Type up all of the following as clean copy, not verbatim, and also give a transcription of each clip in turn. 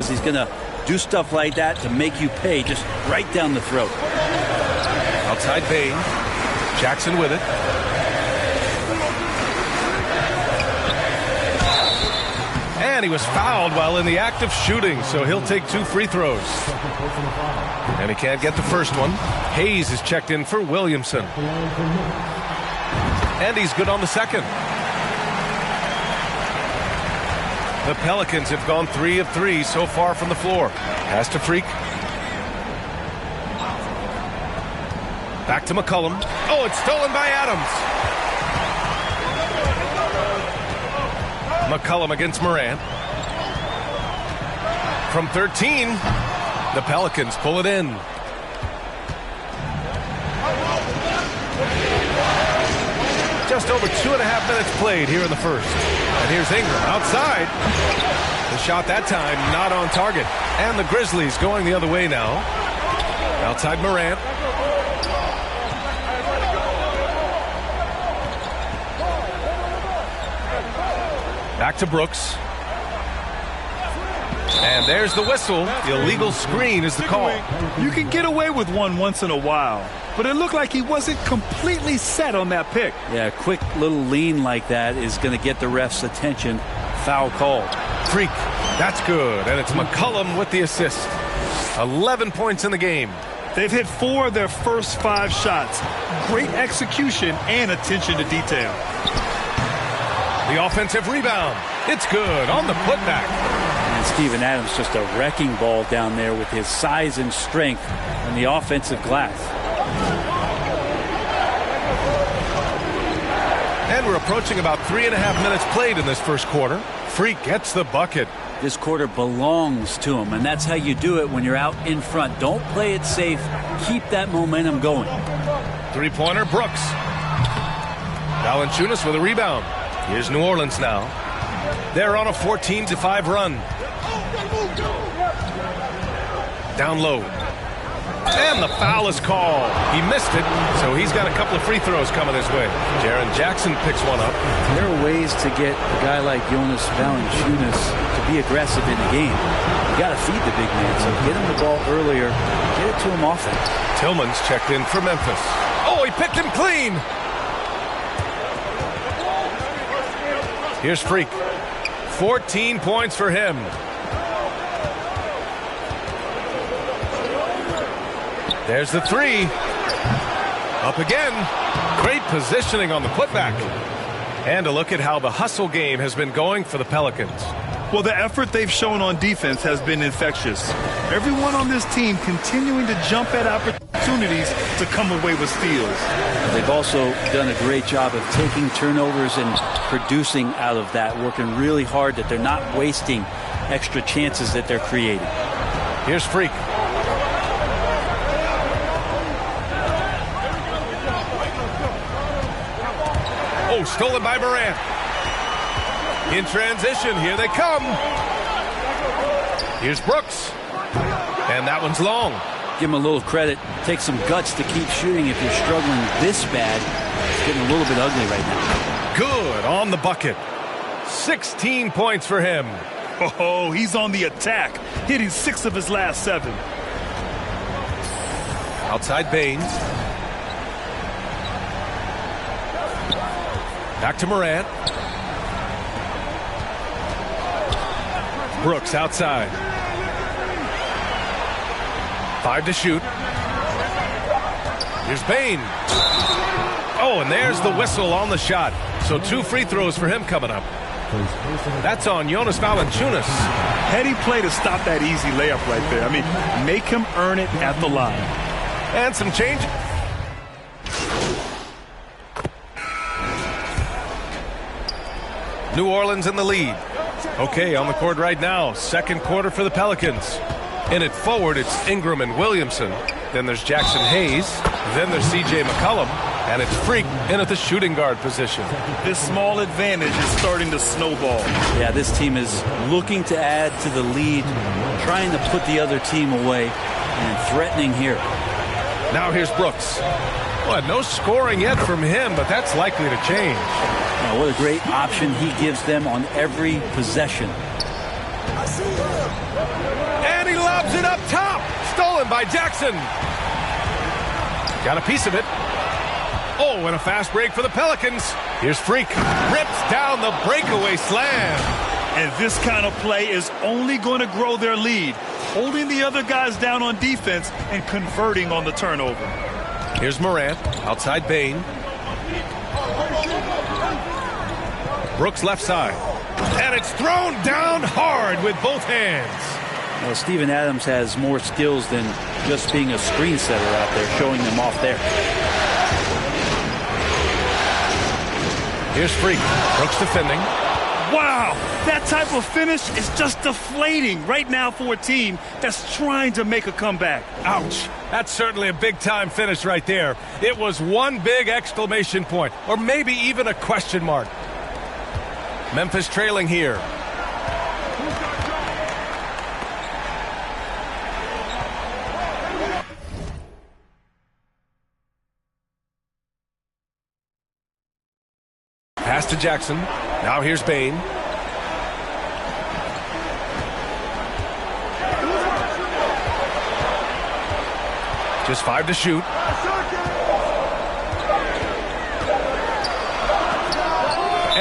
He's going to do stuff like that to make you pay, just right down the throat. Outside Bain. Jackson with it. And he was fouled while in the act of shooting, so he'll take 2 free throws. And he can't get the first one. Hayes is checked in for Williamson. And he's good on the second. The Pelicans have gone 3 of 3 so far from the floor. Pass to Freak. Back to McCollum. Oh, it's stolen by Adams. McCollum against Morant. From 13, the Pelicans pull it in. Just over 2.5 minutes played here in the first. And here's Ingram outside. The shot that time not on target. And the Grizzlies going the other way now. Outside Morant. Back to Brooks. And there's the whistle. The illegal screen is the call. You can get away with one once in a while, but it looked like he wasn't completely set on that pick. Yeah, a quick little lean like that is going to get the ref's attention. Foul called. Freak. That's good. And it's McCollum with the assist. 11 points in the game. They've hit 4 of their first 5 shots. Great execution and attention to detail. The offensive rebound. It's good on the putback. And Steven Adams just a wrecking ball down there with his size and strength on the offensive glass. And we're approaching about 3.5 minutes played in this first quarter. Freak gets the bucket. This quarter belongs to him, and that's how you do it when you're out in front. Don't play it safe. Keep that momentum going. Three-pointer, Brooks. Valanciunas with a rebound. Here's New Orleans now. They're on a 14-5 run. Down low. And the foul is called. He missed it, so he's got a couple of free throws coming his way. Jaren Jackson picks one up. There are ways to get a guy like Jonas Valanciunas to be aggressive in the game. You got to feed the big man, so get him the ball earlier, get it to him often. Tillman's checked in for Memphis. Oh, he picked him clean. Here's Freak. 14 points for him. There's the three. Up again. Great positioning on the putback. And a look at how the hustle game has been going for the Pelicans. Well, the effort they've shown on defense has been infectious. Everyone on this team continuing to jump at opportunities to come away with steals. They've also done a great job of taking turnovers and producing out of that, working really hard that they're not wasting extra chances that they're creating. Here's Freak. Oh, stolen by Morant. In transition, here they come. Here's Brooks. And that one's long. Give him a little credit. Take some guts to keep shooting if you're struggling this bad. It's getting a little bit ugly right now. Good on the bucket. 16 points for him. Oh, he's on the attack, hitting 6 of his last 7. Outside Baines. Back to Morant. Brooks outside. 5 to shoot. Here's Bain. Oh, and there's the whistle on the shot. So 2 free throws for him coming up. That's on Jonas Valanciunas. Heady play to stop that easy layup right there. I mean, make him earn it at the line. And some change. New Orleans in the lead. Okay, on the court right now. Second quarter for the Pelicans. In it forward, it's Ingram and Williamson. Then there's Jackson Hayes. Then there's C.J. McCollum. And it's Freak in at the shooting guard position. This small advantage is starting to snowball. Yeah, this team is looking to add to the lead, trying to put the other team away, and threatening here. Now here's Brooks. Well, no scoring yet from him, but that's likely to change. Now, what a great option he gives them on every possession. it up top. Stolen by Jackson. Got a piece of it. Oh, and a fast break for the Pelicans. Here's Freak. Rips down the breakaway slam. And this kind of play is only going to grow their lead, holding the other guys down on defense and converting on the turnover. Here's Morant, outside Bane. Brooks left side. And it's thrown down hard with both hands. Well, Steven Adams has more skills than just being a screen setter out there, showing them off there. Here's Freak. Brooks defending. Wow, that type of finish is just deflating right now for a team that's trying to make a comeback. Ouch. That's certainly a big-time finish right there. It was one big exclamation point, or maybe even a question mark. Memphis trailing here. Pass to Jackson. Now here's Bane. Just 5 to shoot.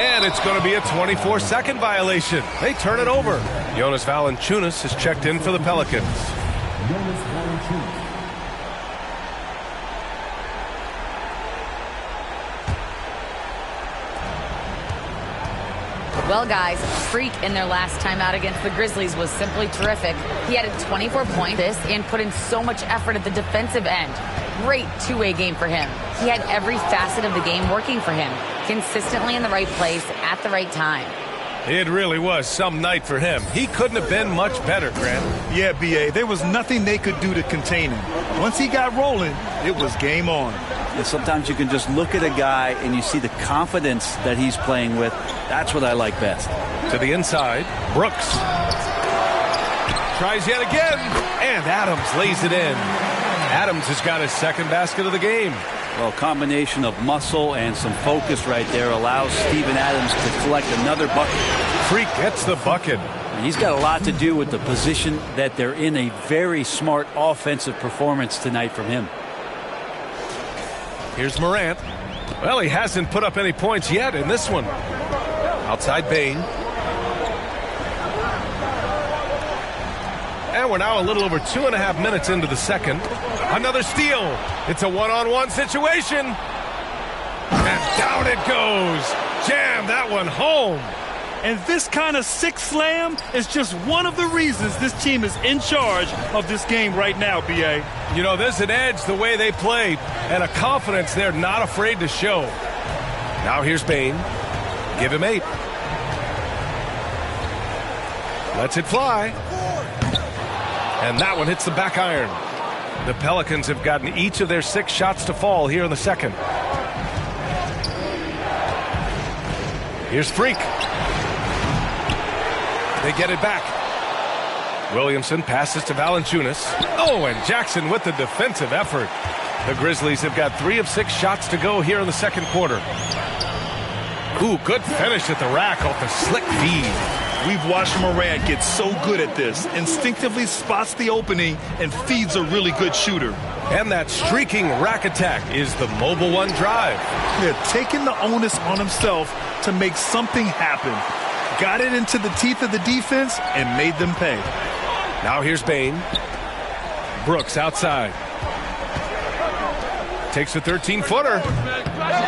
And it's going to be a 24-second violation. They turn it over. Jonas Valanciunas has checked in for the Pelicans. Well, guys, Freak in their last time out against the Grizzlies was simply terrific. He added 24 points and put in so much effort at the defensive end. Great two-way game for him. He had every facet of the game working for him, consistently in the right place at the right time. It really was some night for him. He couldn't have been much better, Grant. Yeah, B.A., there was nothing they could do to contain him. Once he got rolling, it was game on. And sometimes you can just look at a guy and you see the confidence that he's playing with. That's what I like best. To the inside, Brooks. Tries yet again, and Adams lays it in. Adams has got his second basket of the game. Well, a combination of muscle and some focus right there allows Steven Adams to collect another bucket. Freak gets the bucket. And he's got a lot to do with the position that they're in. A very smart offensive performance tonight from him. Here's Morant. Well, he hasn't put up any points yet in this one. Outside Bane. And we're now a little over 2.5 minutes into the second. Another steal. It's a one-on-one situation. And down it goes. Jam that one home. And this kind of sick slam is just one of the reasons this team is in charge of this game right now, B.A. You know, there's an edge the way they played and a confidence they're not afraid to show. Now here's Bane. Give him 8. Lets it fly. And that one hits the back iron. The Pelicans have gotten each of their 6 shots to fall here in the second. Here's Freak. They get it back. Williamson passes to Valanciunas. Oh, and Jackson with the defensive effort. The Grizzlies have got 3 of 6 shots to go here in the second quarter. Ooh, good finish at the rack off the slick feed. We've watched Morant get so good at this. Instinctively spots the opening and feeds a really good shooter. And that streaking rack attack is the mobile one drive. Yeah, taking the onus on himself to make something happen. Got it into the teeth of the defense and made them pay. Now here's Bane. Brooks outside. Takes a 13-footer.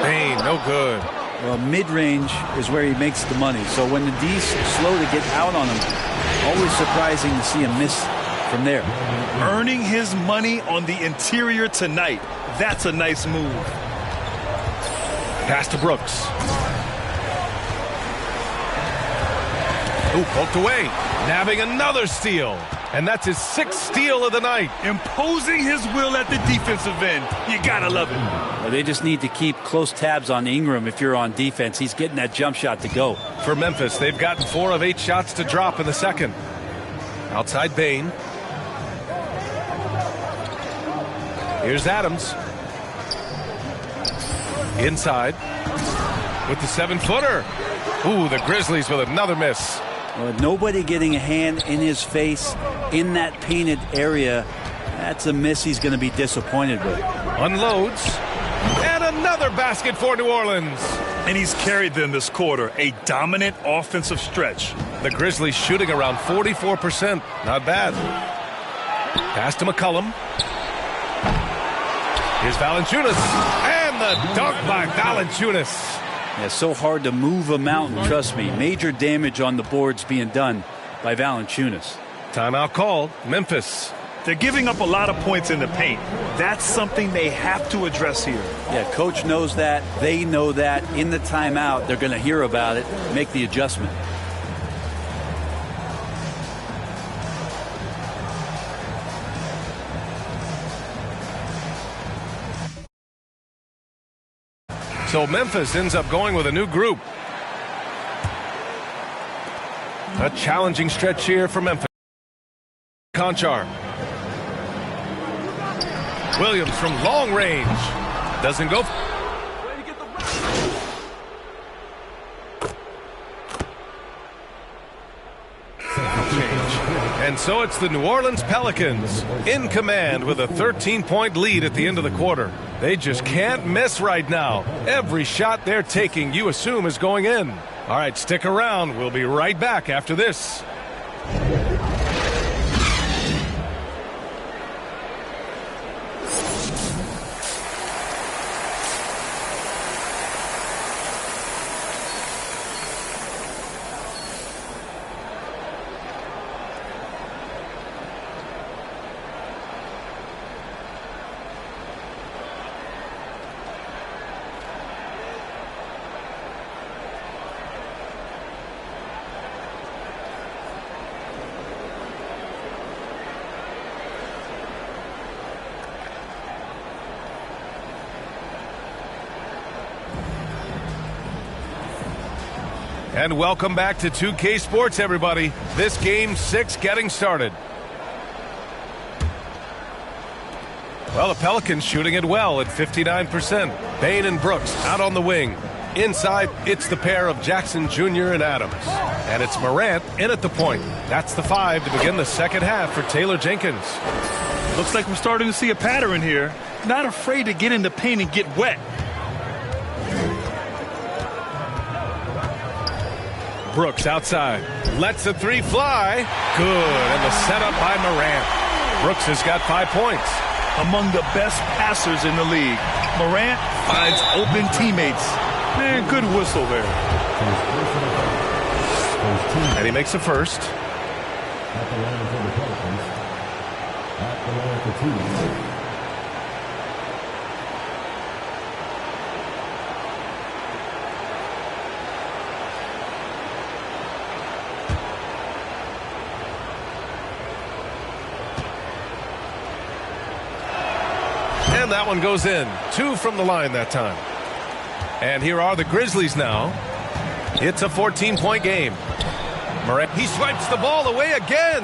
Bane, no good. Well, mid-range is where he makes the money. So when the D's slow to get out on him, always surprising to see him miss from there. Earning his money on the interior tonight. That's a nice move. Pass to Brooks. Ooh, poked away. Nabbing another steal. And that's his 6th steal of the night. Imposing his will at the defensive end. You gotta love it. Well, they just need to keep close tabs on Ingram if you're on defense. He's getting that jump shot to go. For Memphis, they've gotten 4 of 8 shots to drop in the second. Outside Bane. Here's Adams. Inside. With the 7-footer. Ooh, the Grizzlies with another miss. Nobody getting a hand in his face. in that painted area, that's a miss he's going to be disappointed with. Unloads. And another basket for New Orleans. And he's carried them this quarter. A dominant offensive stretch. The Grizzlies shooting around 44%. Not bad. Pass to McCollum. Here's Valanciunas. And the dunk by Valanciunas. Yeah, so hard to move a mountain, trust me. Major damage on the boards being done by Valanciunas. Timeout called. Memphis. They're giving up a lot of points in the paint. That's something they have to address here. Yeah, coach knows that. They know that. In the timeout, they're going to hear about it, make the adjustment. So Memphis ends up going with a new group. A challenging stretch here for Memphis. Conchar. Williams from long range. Doesn't go. And so it's the New Orleans Pelicans in command with a 13-point lead at the end of the quarter. They just can't miss right now. Every shot they're taking, you assume, is going in. All right, stick around. We'll be right back after this. And welcome back to 2K Sports, everybody. This game 6 getting started. Well, the Pelicans shooting it well at 59%. Bain and Brooks out on the wing. Inside, it's the pair of Jackson Jr. and Adams. And it's Morant in at the point. That's the 5 to begin the second half for Taylor Jenkins. Looks like we're starting to see a pattern here. Not afraid to get in the paint and get wet. Brooks outside. Lets the 3 fly. Good. And the setup by Morant. Brooks has got 5 points. Among the best passers in the league. Morant finds open teammates. Man, good whistle there. And he makes the first. At the line for the Pelicans. At the line for 2. And that one goes in. 2 from the line that time. And here are the Grizzlies now. It's a 14-point game. Morant, he swipes the ball away again.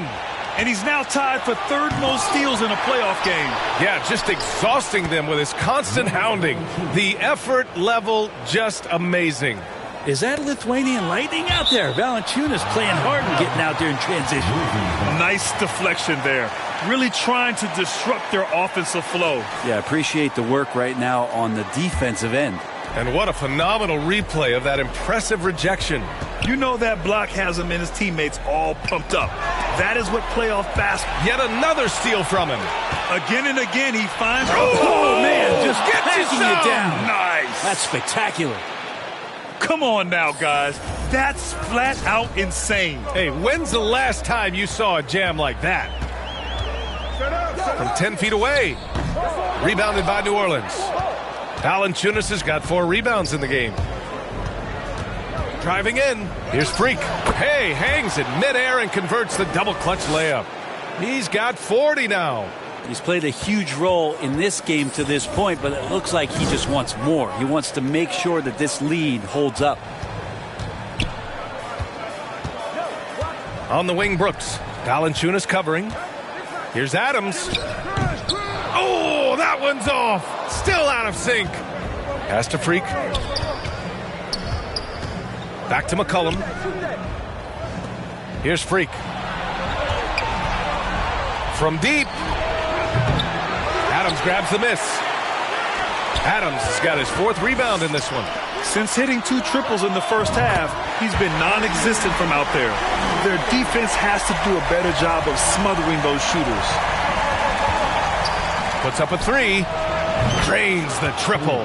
And he's now tied for third most steals in a playoff game. Yeah, just exhausting them with his constant hounding. The effort level just amazing. Is that Lithuanian lightning out there? Valanciunas playing hard and getting out there in transition. Nice deflection there. Really trying to disrupt their offensive flow. Yeah, appreciate the work right now on the defensive end. And what a phenomenal replay of that impressive rejection. You know that block has him and his teammates all pumped up. That is what playoff basketball. Yet another steal from him. Again and again he finds. Oh man, just gets packing you down. Nice. That's spectacular. Come on now, guys. That's flat out insane. Hey, when's the last time you saw a jam like that? From 10 feet away. Rebounded by New Orleans. Valanciunas has got 4 rebounds in the game. Driving in. Here's Freak. Hey, hangs in midair and converts the double clutch layup. He's got 40 now. He's played a huge role in this game to this point, but it looks like he just wants more. He wants to make sure that this lead holds up. On the wing, Brooks. Valanciunas covering. Here's Adams. Oh, that one's off. Still out of sync. Pass to Freak. Back to McCollum. Here's Freak. From deep. Adams grabs the miss. Adams has got his 4th rebound in this one. Since hitting 2 triples in the first half, he's been non-existent from out there. Their defense has to do a better job of smothering those shooters. Puts up a 3. Drains the triple.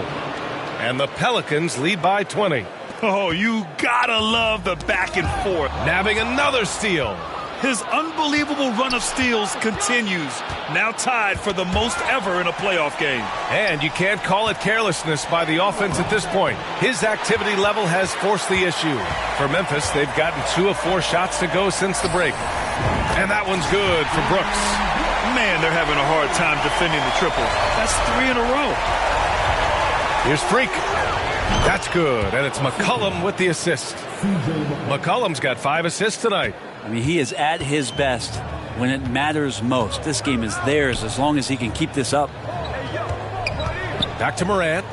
And the Pelicans lead by 20. Oh, you gotta love the back and forth. Nabbing another steal. His unbelievable run of steals continues. Now tied for the most ever in a playoff game. And you can't call it carelessness by the offense at this point. His activity level has forced the issue. For Memphis, they've gotten 2 of 4 shots to go since the break. And that one's good for Brooks. Man, they're having a hard time defending the triple. That's 3 in a row. Here's Freak. That's good, and it's McCollum with the assist. McCollum's got 5 assists tonight. I mean, he is at his best when it matters most. This game is theirs as long as he can keep this up. Back to Morant.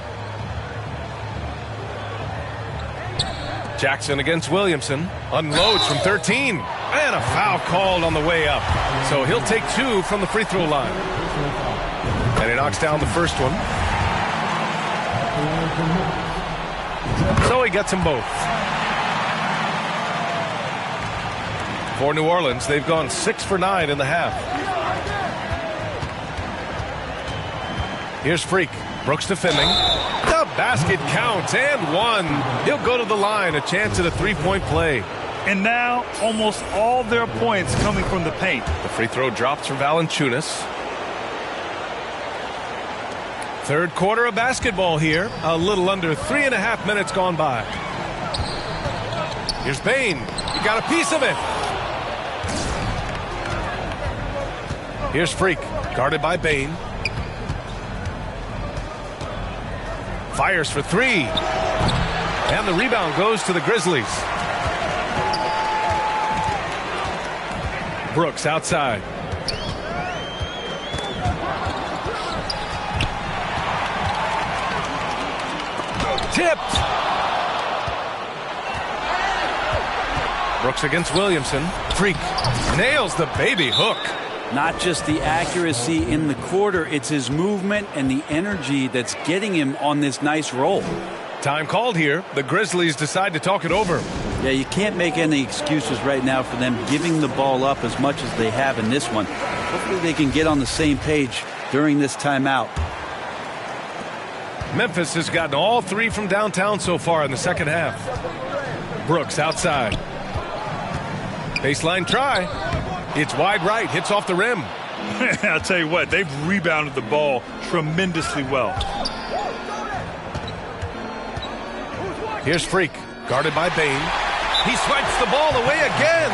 Jackson against Williamson. Unloads from 13. And a foul called on the way up. So he'll take 2 from the free throw line. And he knocks down the first one. So he gets them both. For New Orleans, they've gone 6 for 9 in the half. Here's Freak. Brooks defending. The basket counts and 1. He'll go to the line, a chance at a 3-point play. And now almost all their points coming from the paint. The free throw drops for Valanciunas. 3rd quarter of basketball here. A little under 3.5 minutes gone by. Here's Bane. He got a piece of it. Here's Freak. Guarded by Bane. Fires for 3. And the rebound goes to the Grizzlies. Brooks outside. Tipped. Brooks against Williamson. Freak nails the baby hook. Not just the accuracy in the quarter, it's his movement and the energy that's getting him on this nice roll. Time called here. The Grizzlies decide to talk it over. Yeah, you can't make any excuses right now for them giving the ball up as much as they have in this one. Hopefully they can get on the same page during this timeout. Memphis has gotten all 3 from downtown so far in the second half. Brooks outside. Baseline try. It's wide right. Hits off the rim. I'll tell you what, they've rebounded the ball tremendously well. Here's Freak. Guarded by Bane. He swipes the ball away again.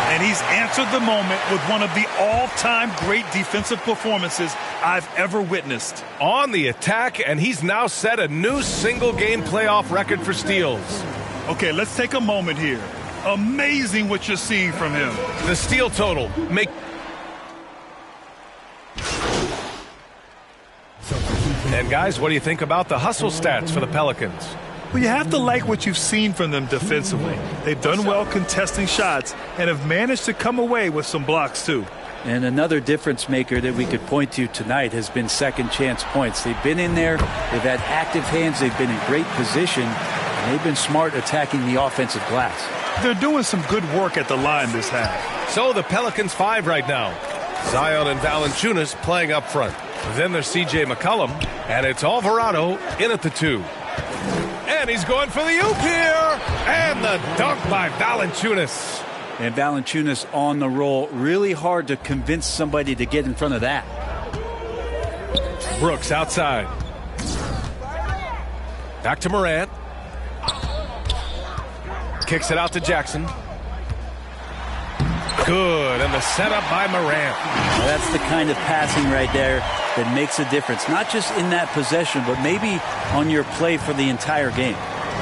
And he's answered the moment with one of the all-time great defensive performances I've ever witnessed. On the attack, and he's now set a new single-game playoff record for steals. Okay, let's take a moment here. Amazing what you're seeing from him. The steal total make. And guys, what do you think about the hustle stats for the Pelicans? Well, you have to like what you've seen from them defensively. They've done well contesting shots and have managed to come away with some blocks too. And another difference maker that we could point to tonight has been second chance points. They've been in there, they've had active hands, they've been in great position, and they've been smart attacking the offensive glass. They're doing some good work at the line this half. So the Pelicans 5 right now. Zion and Valanciunas playing up front. Then there's C.J. McCollum, and it's Alvarado in at the 2. And he's going for the oop here, and the dunk by Valanciunas. And Valanciunas on the roll. Really hard to convince somebody to get in front of that. Brooks outside. Back to Morant. Kicks it out to Jackson. Good, and the setup by Morant. Well, that's the kind of passing right there that makes a difference. Not just in that possession, but maybe on your play for the entire game.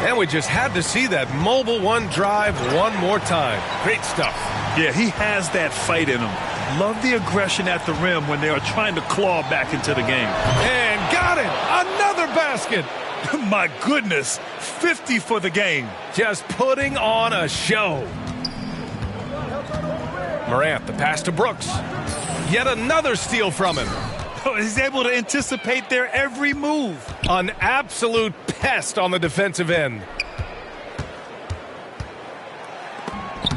And we just had to see that mobile one drive one more time. Great stuff. Yeah, he has that fight in him. Love the aggression at the rim when they are trying to claw back into the game. And got it! Another basket! My goodness, 50 for the game. Just putting on a show. Morant, the pass to Brooks. Yet another steal from him. He's able to anticipate their every move. An absolute pest on the defensive end.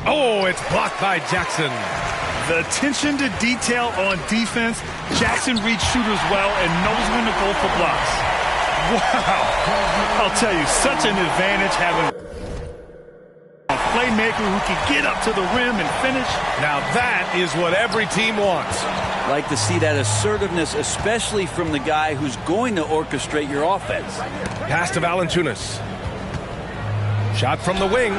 Oh, it's blocked by Jackson. The attention to detail on defense. Jackson reads shooters well and knows when to go for blocks. Wow. I'll tell you, such an advantage having a playmaker who can get up to the rim and finish. Now that is what every team wants. Like to see that assertiveness, especially from the guy who's going to orchestrate your offense. Pass to Valanciunas. Shot from the wing.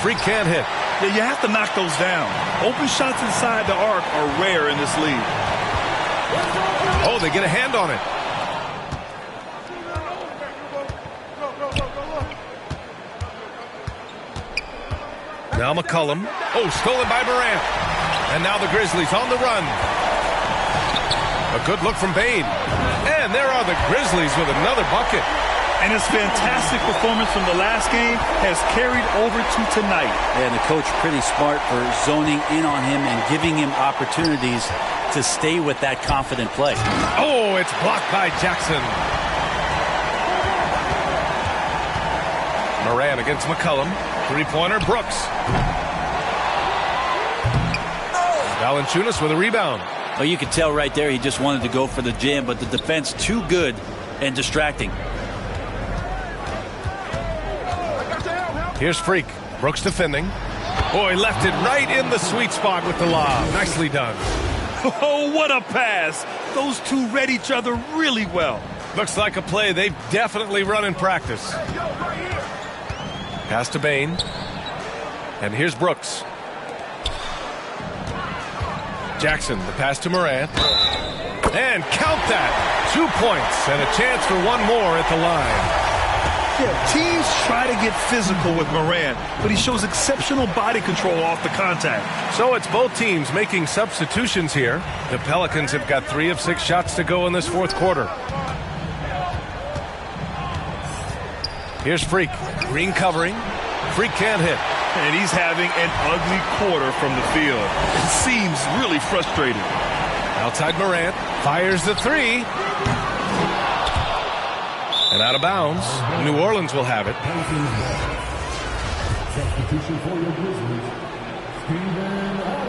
Freak can't hit. Yeah, you have to knock those down. Open shots inside the arc are rare in this league. Oh, they get a hand on it. Now McCollum. Oh, stolen by Morant. And now the Grizzlies on the run. A good look from Bane. And there are the Grizzlies with another bucket. And his fantastic performance from the last game has carried over to tonight. And the coach pretty smart for zoning in on him and giving him opportunities to stay with that confident play. Oh, it's blocked by Jackson. Morant against McCollum. Three-pointer, Brooks. Valanciunas with a rebound. Well, you could tell right there he just wanted to go for the jam, but the defense too good and distracting. Here's Freak. Brooks defending. Boy, left it right in the sweet spot with the lob. Nicely done. Oh, what a pass. Those two read each other really well. Looks like a play they've definitely run in practice. Pass to Bane. And here's Brooks. Jackson, the pass to Morant. And count that. 2 points and a chance for one more at the line. Yeah, teams try to get physical with Morant, but he shows exceptional body control off the contact. So it's both teams making substitutions here. The Pelicans have got 3 of 6 shots to go in this fourth quarter. Here's Freak. Green covering. Freak can't hit. And he's having an ugly quarter from the field. It seems really frustrating. Outside Morant. Fires the three. And out of bounds. New Orleans will have it. Substitution for your Grizzlies. Steven Adams.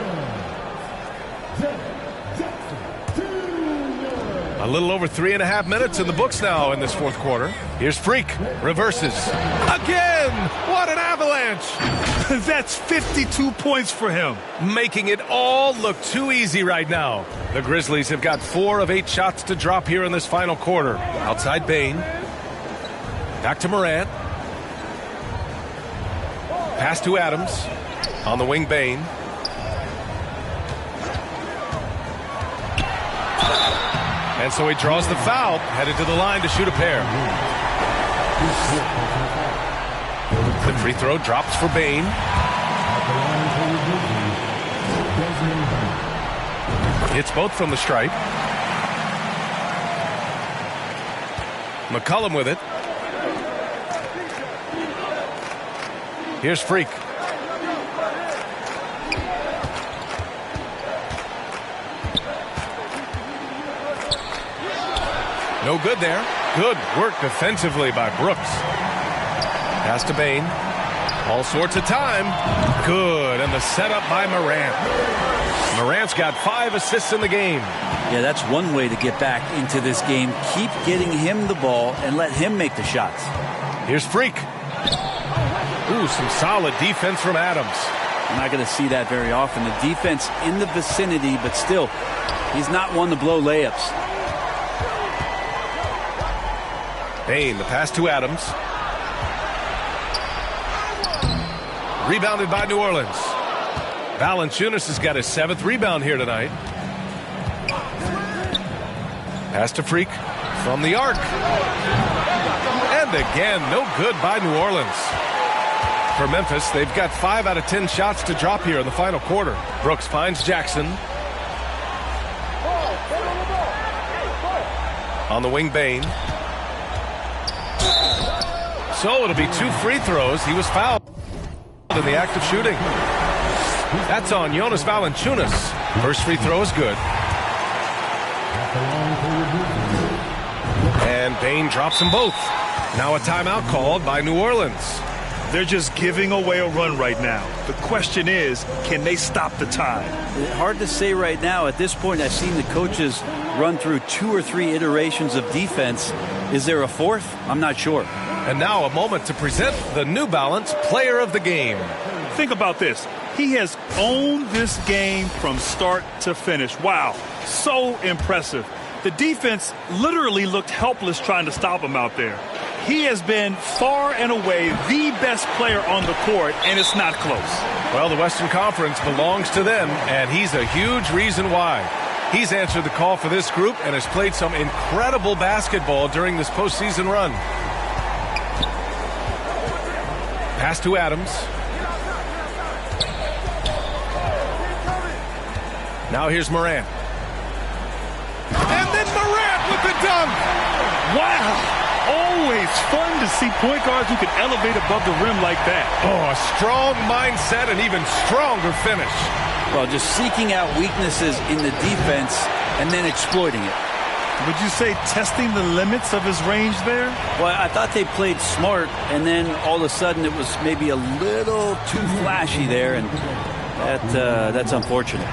A little over 3.5 minutes in the books now in this fourth quarter. Here's Freak. Reverses. Again! What an avalanche! That's 52 points for him. Making it all look too easy right now. The Grizzlies have got 4 of 8 shots to drop here in this final quarter. Outside Bane. Back to Morant. Pass to Adams. On the wing, Bane. And so he draws the foul, headed to the line to shoot a pair. The free throw drops for Bane. Hits both from the stripe. McCollum with it. Here's Freak. No good there. Good work defensively by Brooks. Pass to Bane. All sorts of time. Good. And the setup by Morant. Morant's got 5 assists in the game. Yeah, that's one way to get back into this game. Keep getting him the ball and let him make the shots. Here's Freak. Ooh, some solid defense from Adams. I'm not going to see that very often. The defense in the vicinity, but still, he's not one to blow layups. Bane, the pass to Adams. Rebounded by New Orleans. Valanciunas has got his 7th rebound here tonight. Pass to Freak from the arc. And again, no good by New Orleans. For Memphis, they've got 5 out of 10 shots to drop here in the final quarter. Brooks finds Jackson. On the wing, Bane. So it'll be 2 free throws. He was fouled in the act of shooting. That's on Jonas Valanciunas. First free throw is good. At the line for review. And Bain drops them both. Now a timeout called by New Orleans. They're just giving away a run right now. The question is, can they stop the time? Hard to say right now. At this point, I've seen the coaches run through 2 or 3 iterations of defense. Is there a fourth? I'm not sure. And now a moment to present the New Balance Player of the Game. Think about this. He has owned this game from start to finish. Wow, so impressive. The defense literally looked helpless trying to stop him out there. He has been far and away the best player on the court, and it's not close. Well, the Western Conference belongs to them, and he's a huge reason why. He's answered the call for this group and has played some incredible basketball during this postseason run. Pass to Adams. Now here's Morant. And then Morant with the dunk! Wow! Always fun to see point guards who can elevate above the rim like that. Oh, a strong mindset and even stronger finish. Well, just seeking out weaknesses in the defense and then exploiting it. Would you say testing the limits of his range there? Well, I thought they played smart, and then all of a sudden it was maybe a little too flashy there, and that's unfortunate.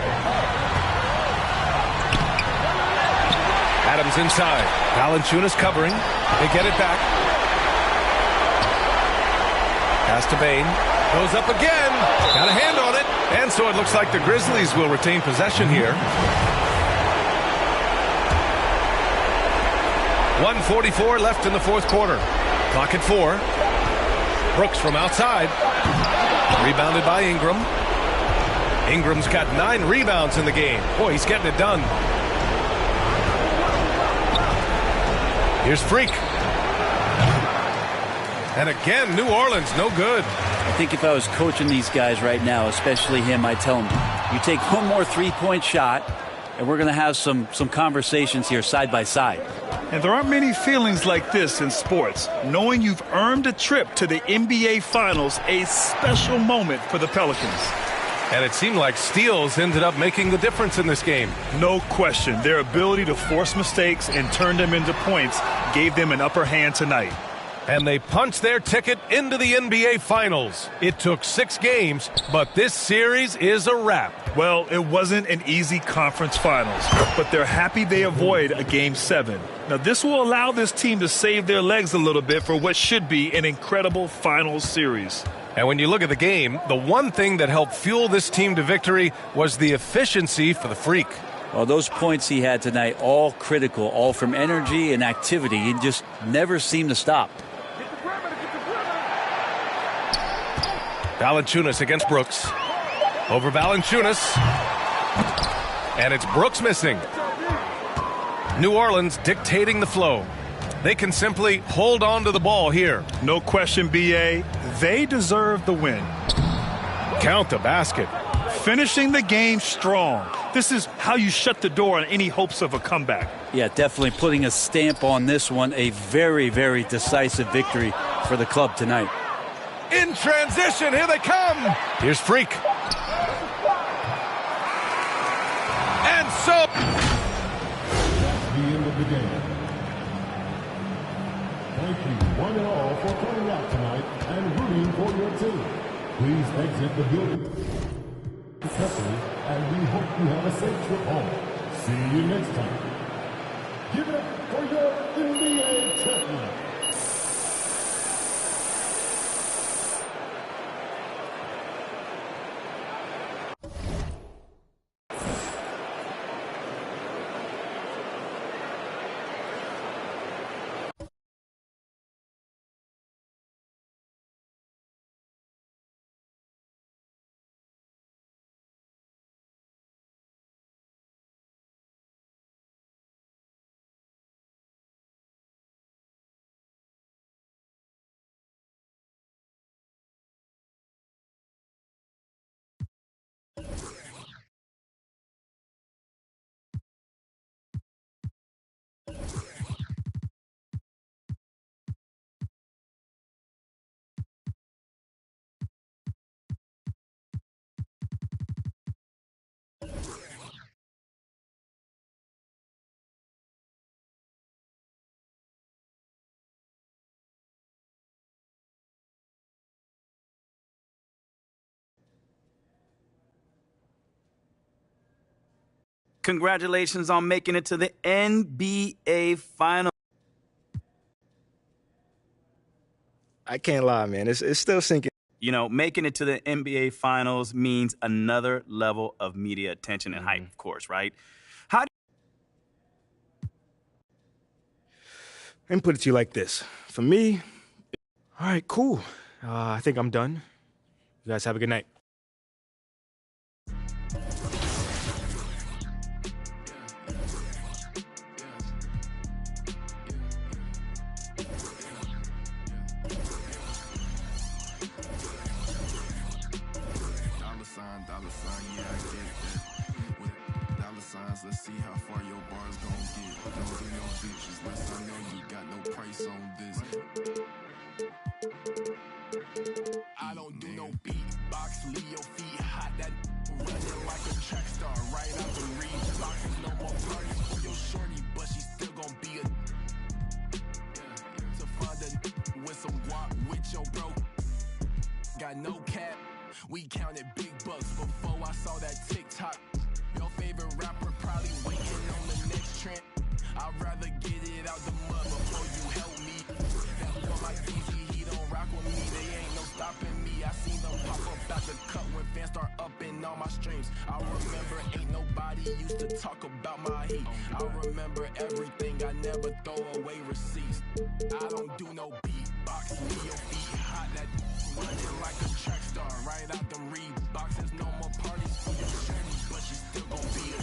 Adams inside. Valanciunas covering. They get it back. Pass to Bain. Goes up again. Got a hand on it. And so it looks like the Grizzlies will retain possession here. 1:44 left in the fourth quarter. Clock at 4. Brooks from outside. Rebounded by Ingram. Ingram's got 9 rebounds in the game. Boy, he's getting it done. Here's Freak. And again, New Orleans, no good. I think if I was coaching these guys right now, especially him, I'd tell him, you take one more three-point shot, and we're going to have some conversations here side by side. And there aren't many feelings like this in sports. Knowing you've earned a trip to the NBA Finals, a special moment for the Pelicans. And it seemed like steals ended up making the difference in this game. No question. Their ability to force mistakes and turn them into points gave them an upper hand tonight. And they punched their ticket into the NBA Finals. It took 6 games, but this series is a wrap. Well, it wasn't an easy conference finals, but they're happy they avoid a Game 7. Now, this will allow this team to save their legs a little bit for what should be an incredible finals series. And when you look at the game, the one thing that helped fuel this team to victory was the efficiency for the Freak. Well, those points he had tonight, all critical, all from energy and activity. He just never seemed to stop. Valanciunas against Brooks. Over Valanciunas. And it's Brooks missing. New Orleans dictating the flow. They can simply hold on to the ball here. No question, B.A. They deserve the win. Count the basket. Finishing the game strong. This is how you shut the door on any hopes of a comeback. Yeah, definitely putting a stamp on this one. A very, very decisive victory for the club tonight. In transition, here they come. Here's Freak. And so... The end of the game. Thank you, one and all, for coming out tonight and rooting for your team. Please exit the building carefully, and we hope you have a safe trip home. See you next time. Give it up for your NBA champion. Congratulations on making it to the NBA Finals. I can't lie, man. It's still sinking. You know, making it to the NBA Finals means another level of media attention and hype, of course, right? How do Let me put it to you like this. For me, all right, cool. I think I'm done. You guys have a good night. Dollar sign, yeah, I get that. With dollar signs, let's see how far your bars gon' get. Don't do no features, unless I know you got no price on this. I don't do no beatbox, leave your feet hot. That running like a track star, right out the Reeboks. There's no more parties for your shorty, but she still gon' be a. To find a with some guap with your bro. Got no cap. We counted big bucks before I saw that TikTok. Your favorite rapper probably waiting on the next trend. I'd rather get it out the mud before you help me. That boy Mike Easy, he don't rock with me. They ain't no stopping me. I seen them pop up out the cut when fans start upping all my streams. I remember ain't nobody used to talk about my heat. I remember everything. I never throw away receipts. I don't do no beatbox. Leave your feet hot. That running like a track star, right out them Reeboks. There's no more parties for your shorty, but she still gon' be a.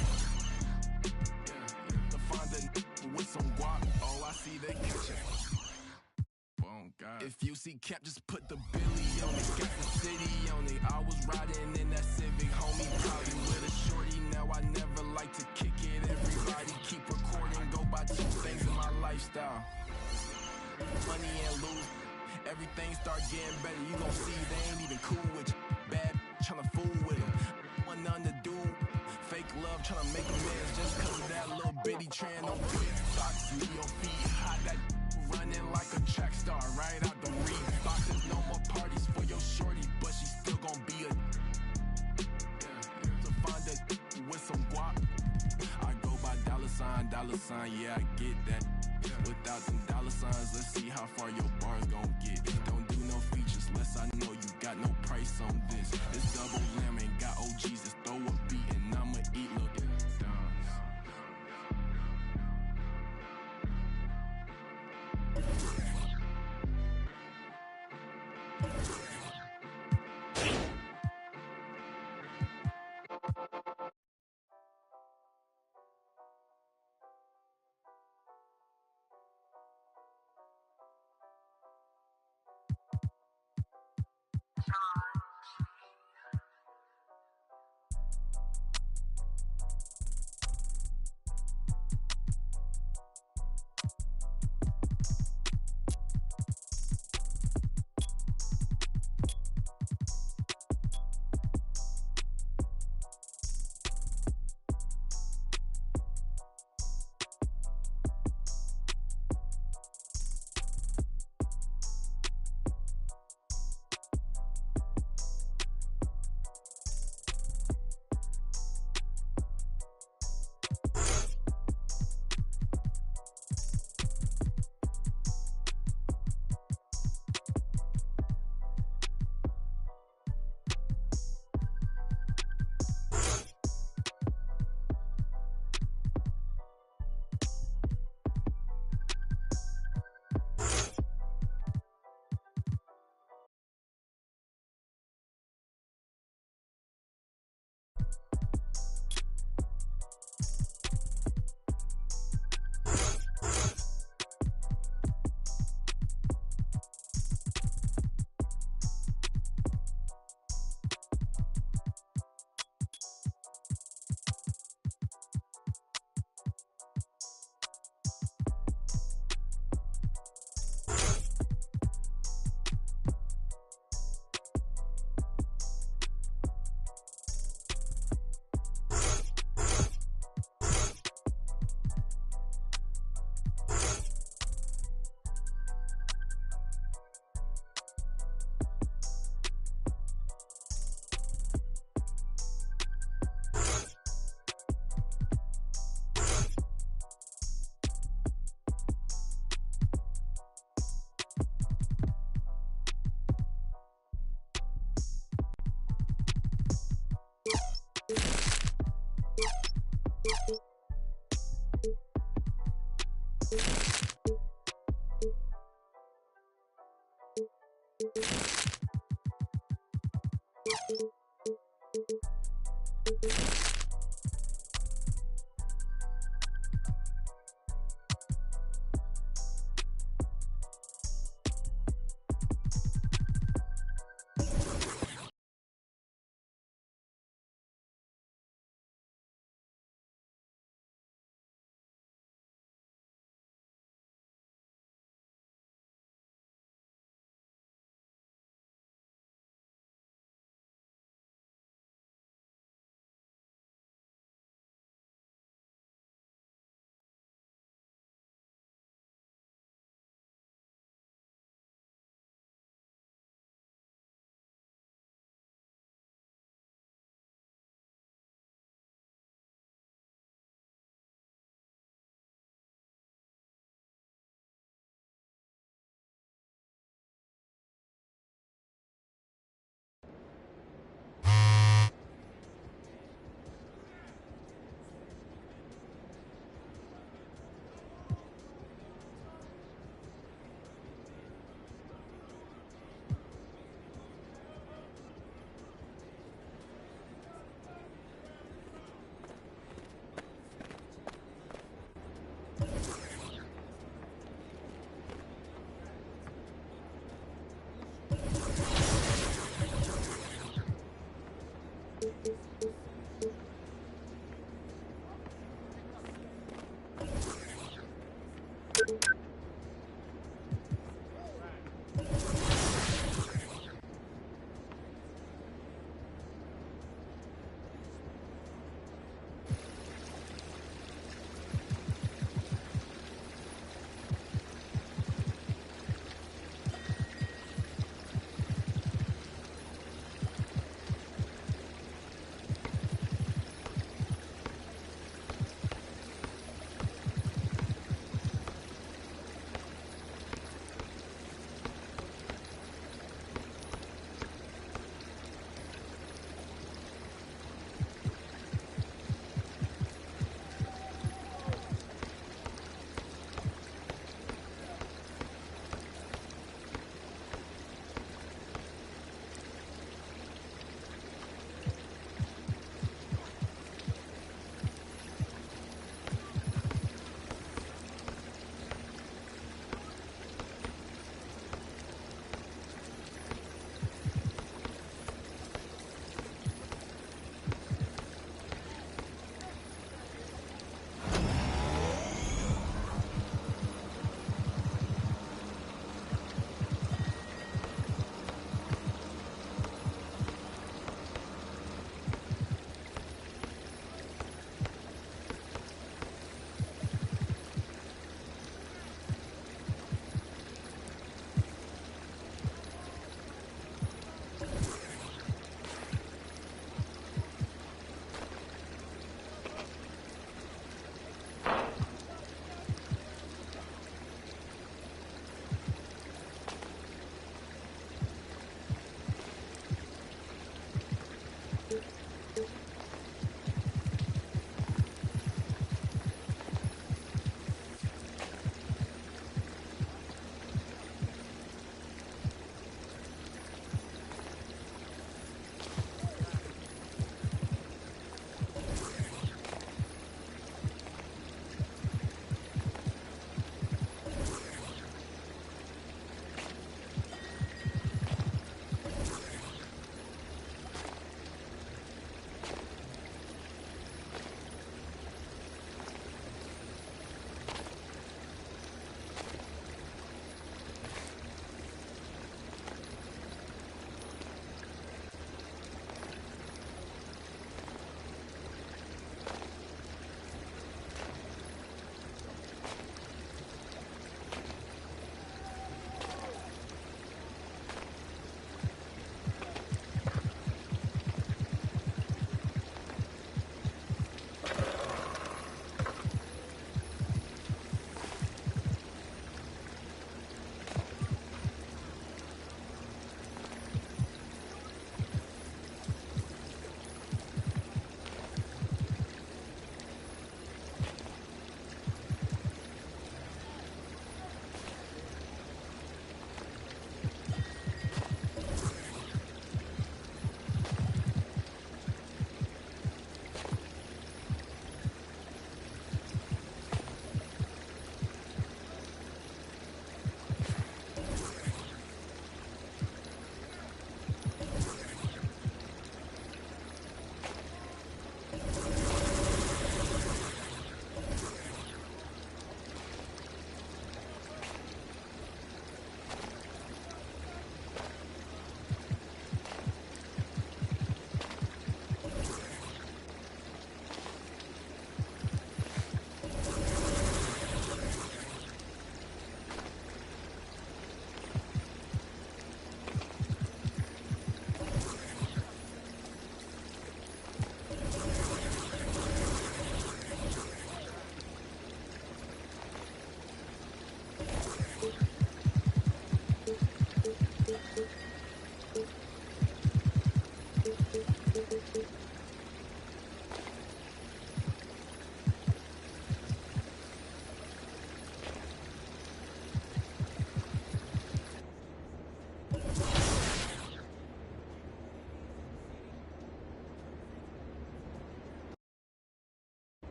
To find a with some guap, oh, I see they catch it. Oh, God. If you see Cap, just put the Billy on it. Got the city on it. I was riding in that Civic, homie, probably with a shorty. Now I never like to kick it. Everybody keep recording. Go by two things in my lifestyle: money and lose. Everything start getting better, you gon' see they ain't even cool with you. Bad tryna fool with them. Want nothing to do. Fake love tryna make amends just cause of that little bitty trend on TikTok. Leave your feet hot, that running like a track star, right out the Reeboks. There's no more parties for your shorty, but she still gon' be a. To find a with some guap, I go by dollar sign, yeah, I get that. Without them dollar signs, let's see how far your bars gon' get. Don't do no features, less I know you got no price on this. It's double lamb, ain't got OGs, just throw a beat and I'ma eat, look.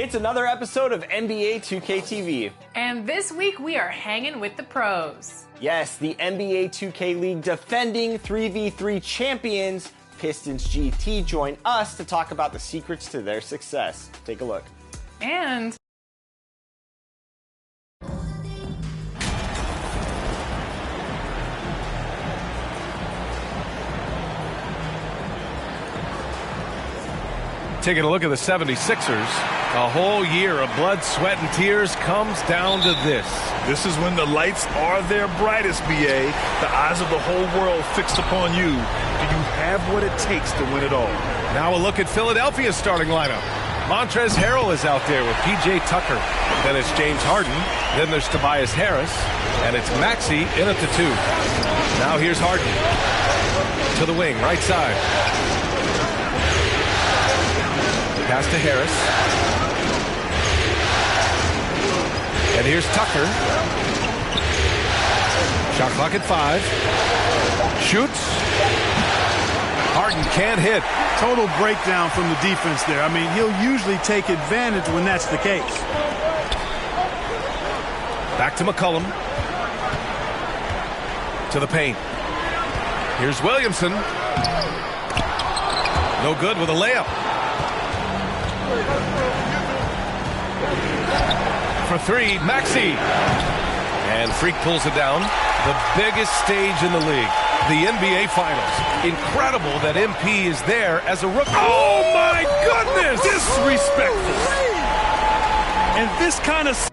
It's another episode of NBA 2K TV. And this week we are hanging with the pros. Yes, the NBA 2K League defending 3v3 champions, Pistons GT, join us to talk about the secrets to their success. Take a look. And Taking a look at the 76ers, a whole year of blood, sweat, and tears comes down to this. This is when the lights are their brightest, BA. The eyes of the whole world fixed upon you. Do you have what it takes to win it all? Now a look at Philadelphia's starting lineup. Montrezl Harrell is out there with P.J. Tucker. Then it's James Harden. Then there's Tobias Harris. And it's Maxey in at the 2. Now here's Harden. To the wing, right side. Pass to Harris. And here's Tucker. Shot clock at 5. Shoots. Harden can't hit. Total breakdown from the defense there. I mean, he'll usually take advantage when that's the case. Back to McCollum. To the paint. Here's Williamson. No good with a layup. For 3, Maxey. And Freak pulls it down. The biggest stage in the league. The NBA Finals. Incredible that MP is there as a rookie. Oh, my goodness! Disrespectful. And this kind of...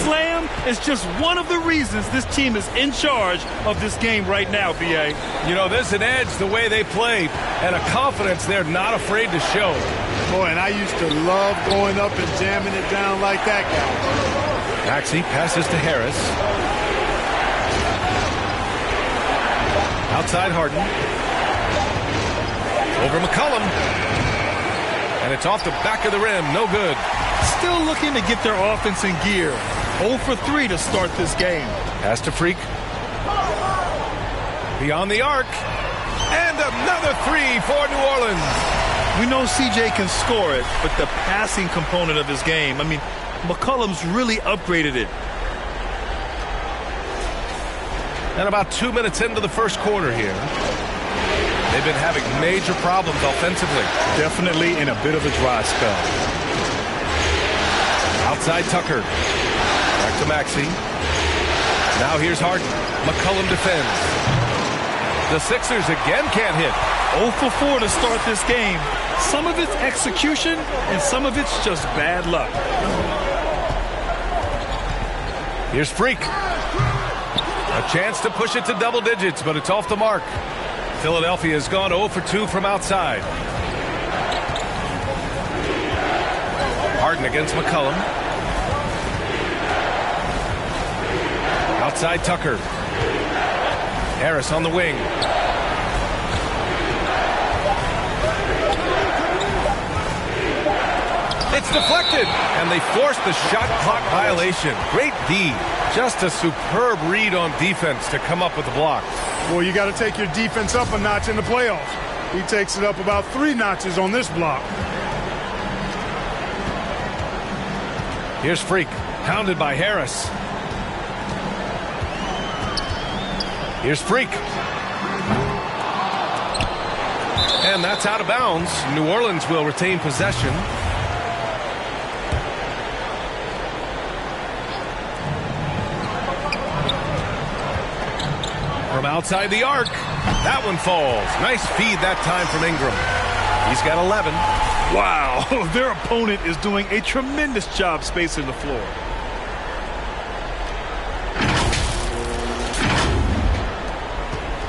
Slam is just one of the reasons this team is in charge of this game right now, B.A. You know, there's an edge the way they play and a confidence they're not afraid to show. Boy, and I used to love going up and jamming it down like that guy. Maxey passes to Harris. Outside Harden. Over McCollum. And it's off the back of the rim. No good. Still looking to get their offense in gear. 0 for 3 to start this game. Pass to Freak. Beyond the arc. And another 3 for New Orleans. We know CJ can score it, but the passing component of his game, I mean, McCollum's really upgraded it. And about 2 minutes into the first quarter here. They've been having major problems offensively. Definitely in a bit of a dry spell. Outside Tucker. Back to Maxey. Now here's Harden. McCollum defends. The Sixers again can't hit. 0 for 4 to start this game. Some of it's execution, and some of it's just bad luck. Here's Freak. A chance to push it to double digits, but it's off the mark. Philadelphia has gone 0 for 2 from outside. Harden against McCollum. Outside Tucker. Harris on the wing. It's deflected, and they force the shot clock violation. Great D. Just a superb read on defense to come up with the block. Well, you got to take your defense up a notch in the playoffs. He takes it up about 3 notches on this block. Here's Freak, pounded by Harris. Here's Freak. And that's out of bounds. New Orleans will retain possession. From outside the arc. That one falls. Nice feed that time from Ingram. He's got 11. Wow, their opponent is doing a tremendous job spacing the floor.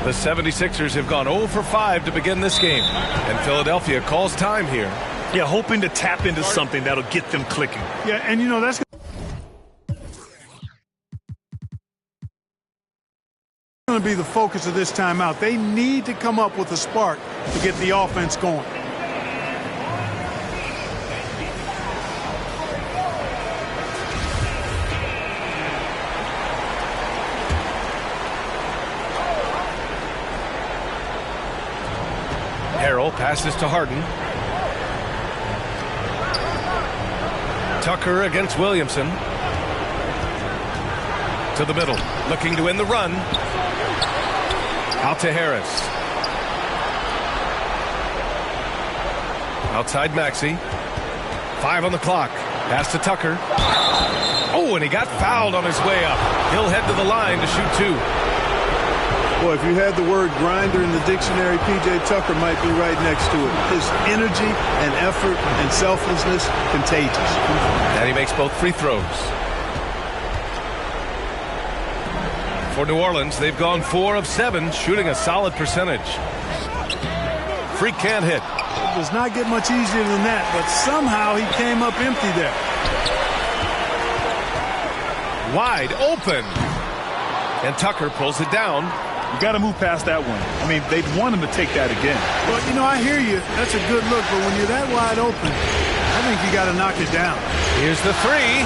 The 76ers have gone 0 for 5 to begin this game. And Philadelphia calls time here. Yeah, hoping to tap into something that'll get them clicking. Yeah, and you know, that's going to be the focus of this timeout. They need to come up with a spark to get the offense going. Harrell passes to Harden. Tucker against Williamson. To the middle, looking to win the run. Out to Harris. Outside Maxey. 5 on the clock. Pass to Tucker. Oh, and he got fouled on his way up. He'll head to the line to shoot 2. Well, if you had the word grinder in the dictionary, P.J. Tucker might be right next to it. His energy and effort and selflessness, contagious. And he makes both free throws. For New Orleans, they've gone 4 of 7, shooting a solid percentage. Freak can't hit. It does not get much easier than that, but somehow he came up empty there. Wide open. And Tucker pulls it down. You got to move past that one. I mean, they'd want him to take that again. Well, you know, I hear you. That's a good look, but when you're that wide open, I think you got to knock it down. Here's the three.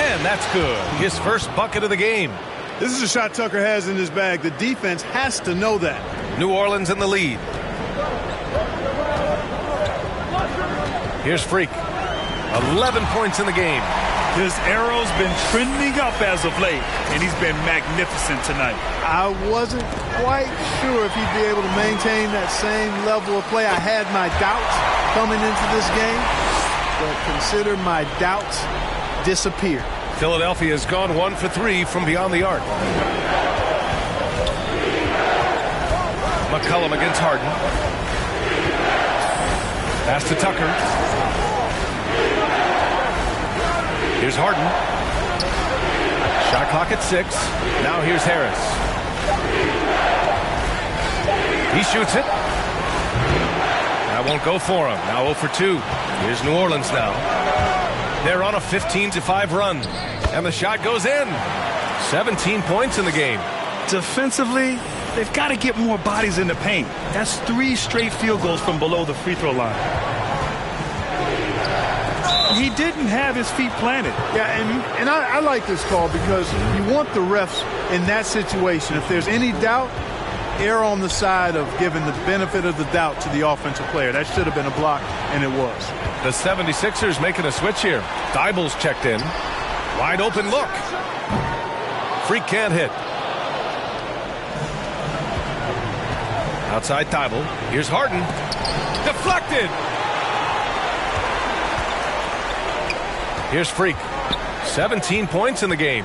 And that's good. His first bucket of the game. This is a shot Tucker has in his bag. The defense has to know that. New Orleans in the lead. Here's Freak. 11 points in the game. His arrow's been trending up as of late, and he's been magnificent tonight. I wasn't quite sure if he'd be able to maintain that same level of play. I had my doubts coming into this game, but consider my doubts disappear. Philadelphia has gone 1 for 3 from beyond the arc. McCollum against Harden. Pass to Tucker. Here's Harden. Shot clock at 6. Now here's Harris. He shoots it. That won't go for him. Now 0 for 2. Here's New Orleans now. They're on a 15-5 run. And the shot goes in. 17 points in the game. Defensively, they've got to get more bodies in the paint. That's 3 straight field goals from below the free throw line. He didn't have his feet planted. Yeah, and I like this call because you want the refs in that situation. If there's any doubt, err on the side of giving the benefit of the doubt to the offensive player. That should have been a block, and it was. The 76ers making a switch here. Dible's checked in. Wide open look. Freak can't hit. Outside Thibault. Here's Harden. Deflected. Here's Freak. 17 points in the game.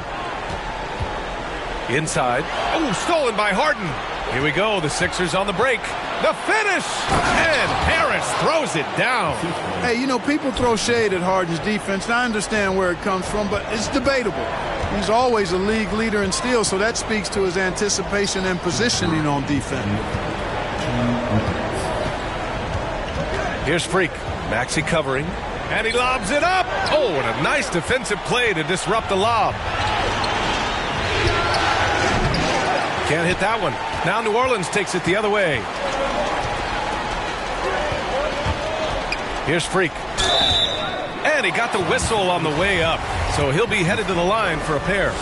Inside. Oh, stolen by Harden. Here we go. The Sixers on the break. The finish. And Harris throws it down. Hey, you know, people throw shade at Harden's defense, and I understand where it comes from, but it's debatable. He's always a league leader in steals, so that speaks to his anticipation and positioning on defense. Here's Freak. Maxey covering. And he lobs it up. Oh, and a nice defensive play to disrupt the lob. Can't hit that one. Now New Orleans takes it the other way. Here's Freak. And he got the whistle on the way up. So he'll be headed to the line for a pair.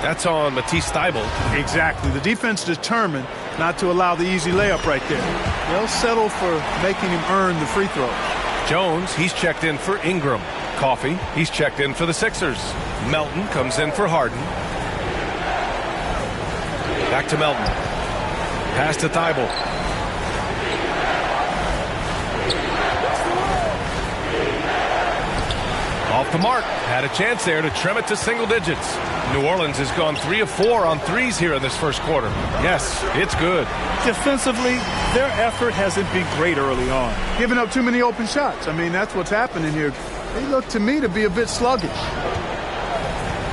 That's on Matisse Thybulle. Exactly. The defense determined not to allow the easy layup right there. They'll settle for making him earn the free throw. Jones, he's checked in for Ingram. Coffey, he's checked in for the Sixers. Melton comes in for Harden. Back to Melton. Pass to Thybulle. Off the mark. Had a chance there to trim it to single digits. New Orleans has gone 3 of 4 on threes here in this first quarter. Yes, it's good. Defensively, their effort hasn't been great early on. Giving up too many open shots. I mean, that's what's happening here. They look to me to be a bit sluggish.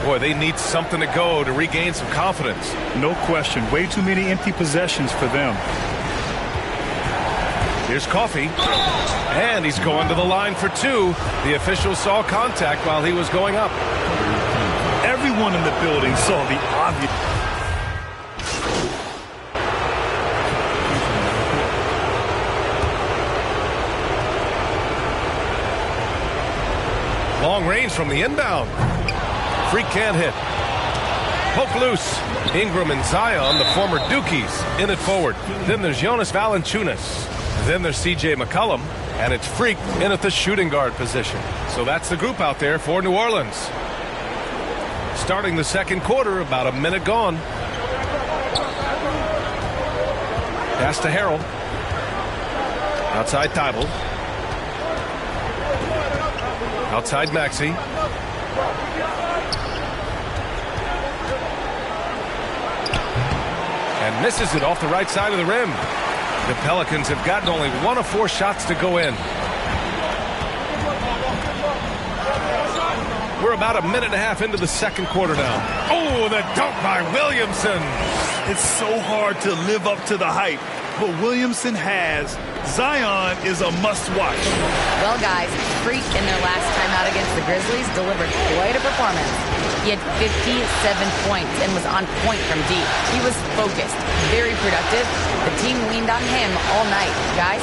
Boy, they need something to go to regain some confidence. No question. Way too many empty possessions for them. Here's Coffey. And he's going to the line for 2. The official saw contact while he was going up. Everyone in the building saw the obvious. Long range from the inbound. Freak can't hit. Poke loose. Ingram and Zion, the former Dukies, in it forward. Then there's Jonas Valanciunas. Then there's C.J. McCollum. And it's Freak in at the shooting guard position. So that's the group out there for New Orleans. Starting the second quarter, about a minute gone. Pass to Harrell. Outside Thybulle. Outside Maxey. And misses it off the right side of the rim. The Pelicans have gotten only 1 of 4 shots to go in. We're about a minute and a half into the second quarter now. Oh, the dunk by Williamson. It's so hard to live up to the hype, but Williamson has. Zion is a must-watch. Well, guys, Freak in their last time out against the Grizzlies delivered quite a performance. He had 57 points and was on point from deep. He was focused, very productive. The team leaned on him all night, guys.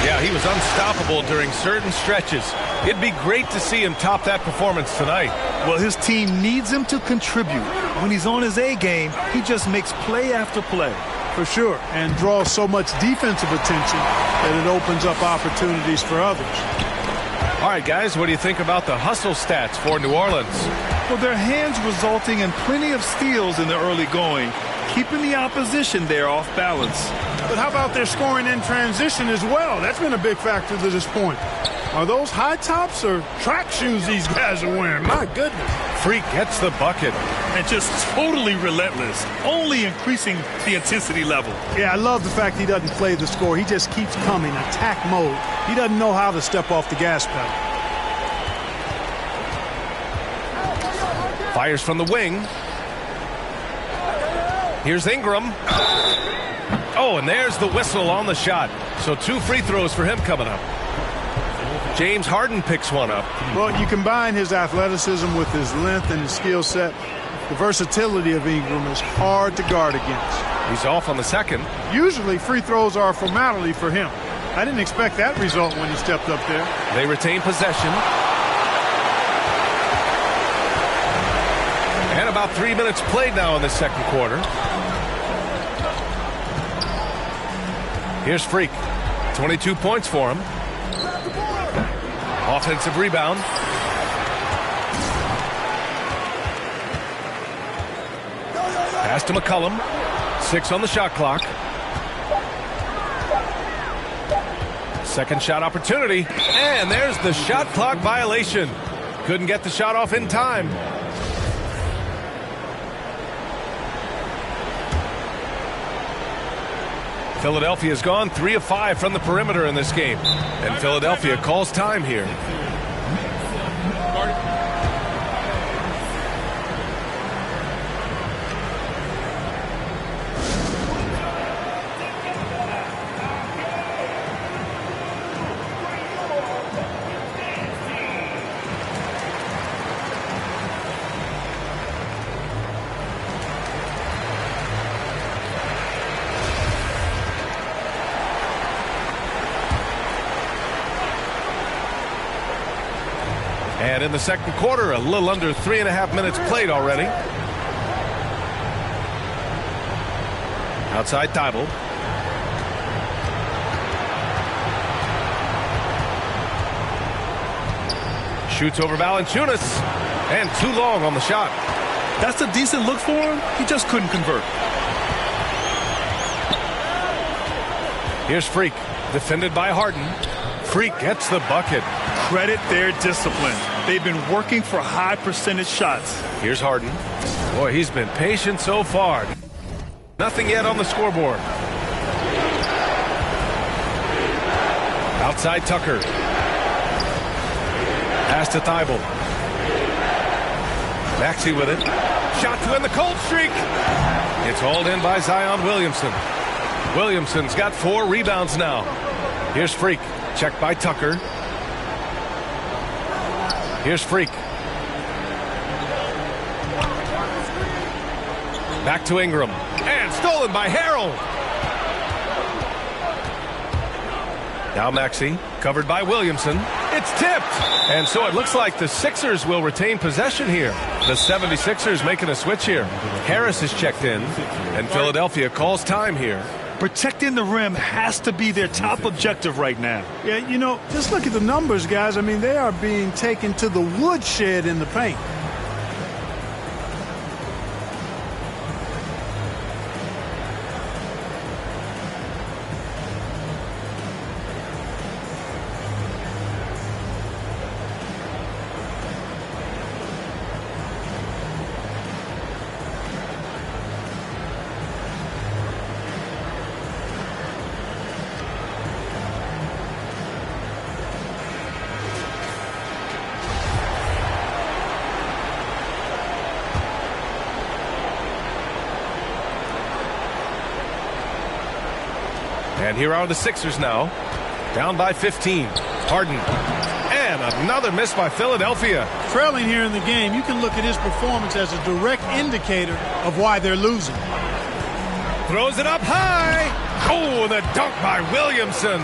Yeah, he was unstoppable during certain stretches. It'd be great to see him top that performance tonight. Well, his team needs him to contribute. When he's on his A game, he just makes play after play. For sure, and draws so much defensive attention that it opens up opportunities for others. All right, guys, what do you think about the hustle stats for New Orleans? Well, their hands resulting in plenty of steals in the early going, keeping the opposition there off balance. But how about their scoring in transition as well? That's been a big factor to this point. Are those high tops or track shoes these guys are wearing? My goodness. Freak gets the bucket. And just totally relentless, only increasing the intensity level. Yeah, I love the fact he doesn't play the score. He just keeps coming, attack mode. He doesn't know how to step off the gas pedal. Fires from the wing. Here's Ingram. Oh, and there's the whistle on the shot. So 2 free throws for him coming up. James Harden picks one up. Well, you combine his athleticism with his length and his skill set. The versatility of Ingram is hard to guard against. He's off on the second. Usually free throws are a formality for him. I didn't expect that result when he stepped up there. They retain possession. And about 3 minutes played now in the second quarter. Here's Freak. 22 points for him. Offensive rebound. Pass to McCollum. 6 on the shot clock. Second shot opportunity. And there's the shot clock violation. Couldn't get the shot off in time. Philadelphia's gone 3 of 5 from the perimeter in this game. And Philadelphia calls time here. And in the second quarter, a little under 3.5 minutes played already. Outside Thibault. Shoots over Valanciunas. And too long on the shot. That's a decent look for him. He just couldn't convert. Here's Freak. Defended by Harden. Freak gets the bucket. Credit their discipline. They've been working for high percentage shots. Here's Harden. Boy, he's been patient so far. Nothing yet on the scoreboard. Outside Tucker. Pass to Thibault. Maxey with it. Shot to end the cold streak. It's hauled in by Zion Williamson. Williamson's got 4 rebounds now. Here's Freak. Checked by Tucker. Here's Freak. Back to Ingram. And stolen by Harrell. Now Maxey, covered by Williamson. It's tipped. And so it looks like the Sixers will retain possession here. The 76ers making a switch here. Harris is checked in. And Philadelphia calls time here. Protecting the rim has to be their top objective right now. Yeah, you know, just look at the numbers, guys. I mean, they are being taken to the woodshed in the paint. And here are the Sixers now, down by 15. Harden. And another miss by Philadelphia. Trailing here in the game, you can look at his performance as a direct indicator of why they're losing. Throws it up high. Oh, the dunk by Williamson.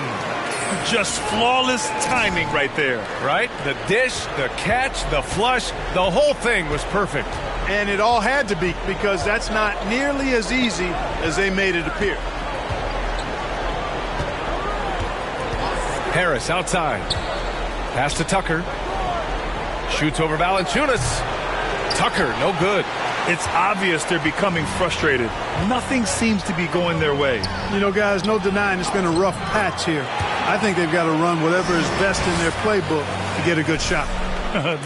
Just flawless timing right there. Right? The dish, the catch, the flush, the whole thing was perfect. And it all had to be, because that's not nearly as easy as they made it appear. Harris outside. Pass to Tucker. Shoots over Valanciunas. Tucker, no good. It's obvious they're becoming frustrated. Nothing seems to be going their way. You know, guys, no denying it's been a rough patch here. I think they've got to run whatever is best in their playbook to get a good shot.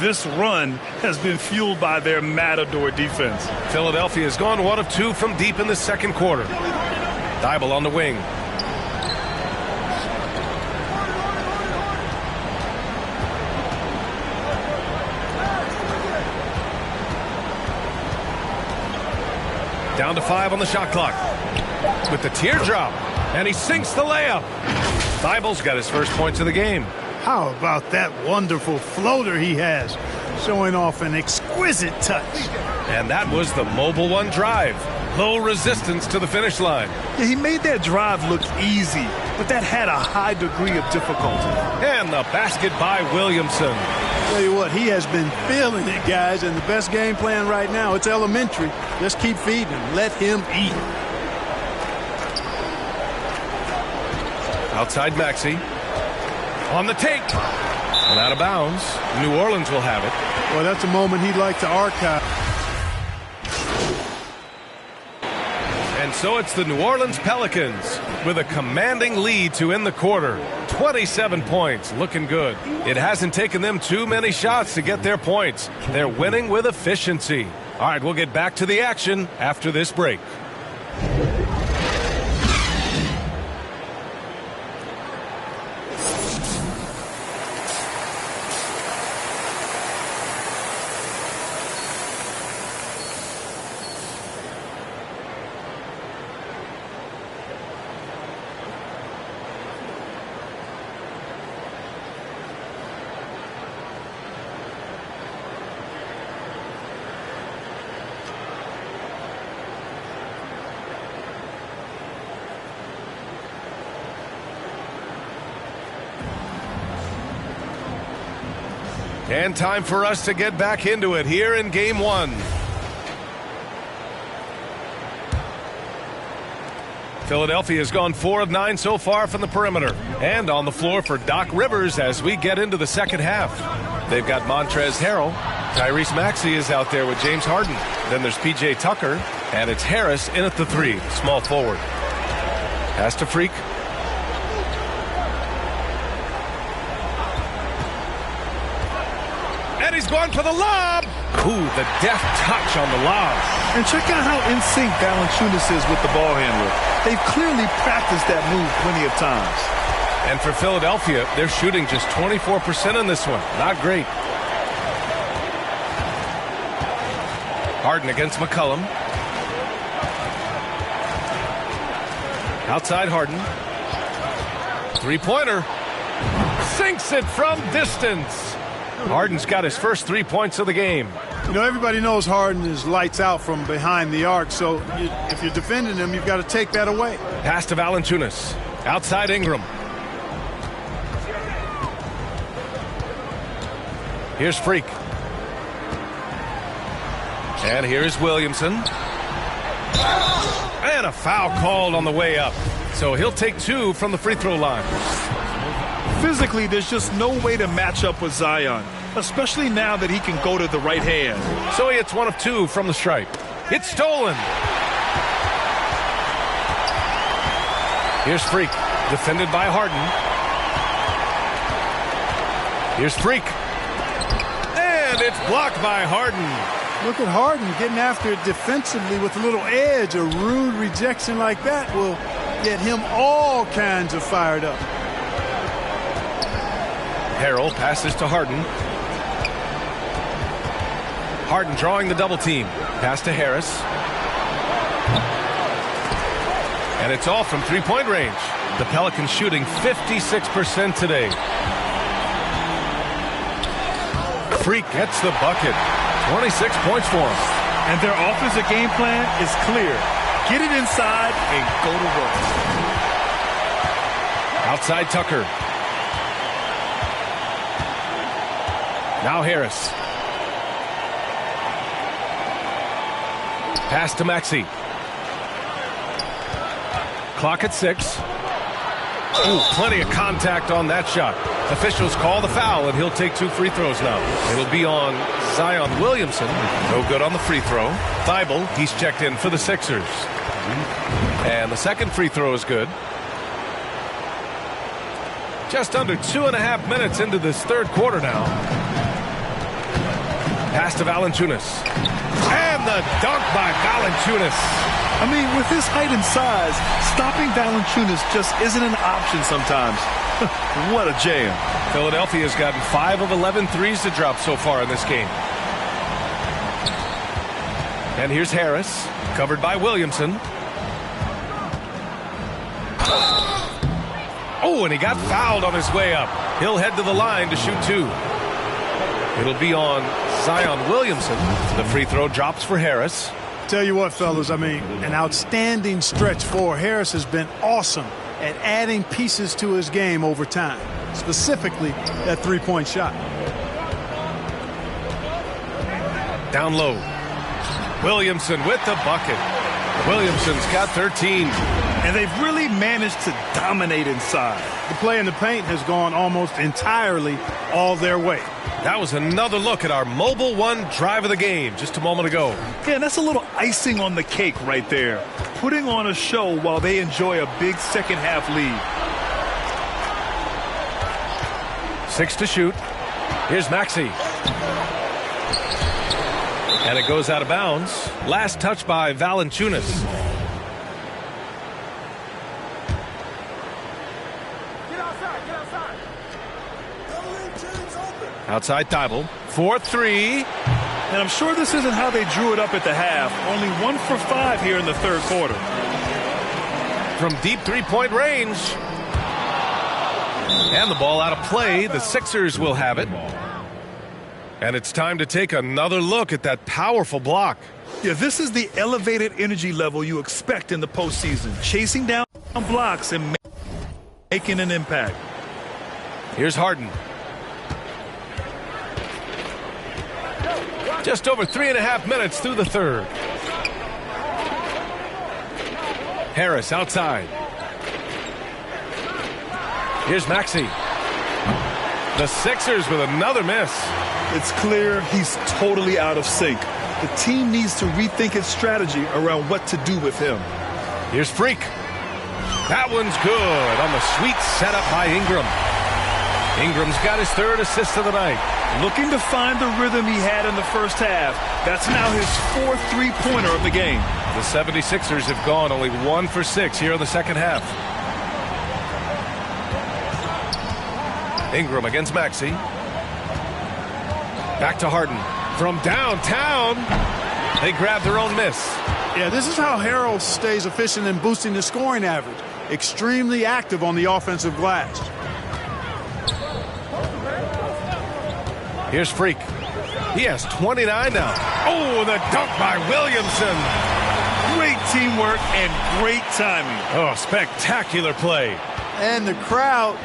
This run has been fueled by their Matador defense. Philadelphia has gone 1 of 2 from deep in the second quarter. Thibault on the wing. Down to 5 on the shot clock. With the teardrop. And he sinks the layup. Thibault's got his first points of the game. How about that wonderful floater he has, showing off an exquisite touch. And that was the mobile one drive. Low resistance to the finish line. Yeah, he made that drive look easy, but that had a high degree of difficulty. And the basket by Williamson. Tell you what, he has been feeling it, guys, and the best game plan right now, it's elementary. Just keep feeding him. Let him eat. Outside Maxey. On the take. And out of bounds. New Orleans will have it. Well, that's a moment he'd like to archive. And so it's the New Orleans Pelicans with a commanding lead to end the quarter. 27 points, looking good. It hasn't taken them too many shots to get their points. They're winning with efficiency. All right, we'll get back to the action after this break. And time for us to get back into it here in Game 1. Philadelphia has gone 4 of 9 so far from the perimeter. And on the floor for Doc Rivers as we get into the second half. They've got Montrezl Harrell. Tyrese Maxey is out there with James Harden. Then there's P.J. Tucker. And it's Harris in at the 3, small forward. Pass to Freak. And he's going for the lob. Ooh, the deft touch on the lob. And check out how in sync Valanciunas is with the ball handler. They've clearly practiced that move plenty of times. And for Philadelphia, they're shooting just 24% in this one. Not great. Harden against McCollum. Outside Harden. Three-pointer. Sinks it from distance. Harden's got his first 3 points of the game. You know, everybody knows Harden is lights out from behind the arc, so if you're defending him, you've got to take that away. Pass to Valanciunas. Outside Ingram. Here's Freak. And here's Williamson. And a foul called on the way up. So he'll take 2 from the free throw line. Physically, there's just no way to match up with Zion, especially now that he can go to the right hand. So he hits 1 of 2 from the stripe. It's stolen. Here's Freak, defended by Harden. Here's Freak. And it's blocked by Harden. Look at Harden getting after it defensively with a little edge. A rude rejection like that will get him all kinds of fired up. Harrell passes to Harden. Harden drawing the double team. Pass to Harris. And it's all from three-point range. The Pelicans shooting 56% today. Freak gets the bucket. 26 points for him. And their offensive game plan is clear. Get it inside and go to work. Outside Tucker. Now Harris. Pass to Maxey. Clock at 6. Ooh, plenty of contact on that shot. Officials call the foul, and he'll take 2 free throws now. It'll be on Zion Williamson. No good on the free throw. Thibault, he's checked in for the Sixers. And the second free throw is good. Just under 2.5 minutes into this third quarter now. Pass to Valanciunas. And the dunk by Valanciunas. I mean, with his height and size, stopping Valanciunas just isn't an option sometimes. What a jam. Philadelphia's gotten 5 of 11 threes to drop so far in this game. And here's Harris, covered by Williamson. Oh, and he got fouled on his way up. He'll head to the line to shoot 2. It'll be on Zion Williamson. The free throw drops for Harris. Tell you what, fellas, I mean, an outstanding stretch for Harris has been awesome at adding pieces to his game over time, specifically that three-point shot. Down low. Williamson with the bucket. Williamson's got 13. And they've really managed to dominate inside. The play in the paint has gone almost entirely all their way. That was another look at our Mobile One drive of the game just a moment ago. Yeah, that's a little icing on the cake right there. Putting on a show while they enjoy a big second half lead. 6 to shoot. Here's Maxey. And it goes out of bounds. Last touch by Valanciunas. Outside Thibault. 4-3. And I'm sure this isn't how they drew it up at the half. Only 1 for 5 here in the third quarter. From deep three-point range. And the ball out of play. The Sixers will have it. And it's time to take another look at that powerful block. Yeah, this is the elevated energy level you expect in the postseason. Chasing down blocks and making an impact. Here's Harden. Just over 3.5 minutes through the third. Harris outside. Here's Maxey. The Sixers with another miss. It's clear he's totally out of sync. The team needs to rethink its strategy around what to do with him. Here's Freak. That one's good on the sweet setup by Ingram. Ingram's got his 3rd assist of the night. Looking to find the rhythm he had in the first half. That's now his 4th three-pointer of the game. The 76ers have gone only 1 for 6 here in the second half. Ingram against Maxey. Back to Harden. From downtown, they grab their own miss. Yeah, this is how Harrell stays efficient in boosting the scoring average. Extremely active on the offensive glass. Here's Freak. He has 29 now. Oh, the dunk by Williamson. Great teamwork and great timing. Oh, spectacular play. And the crowd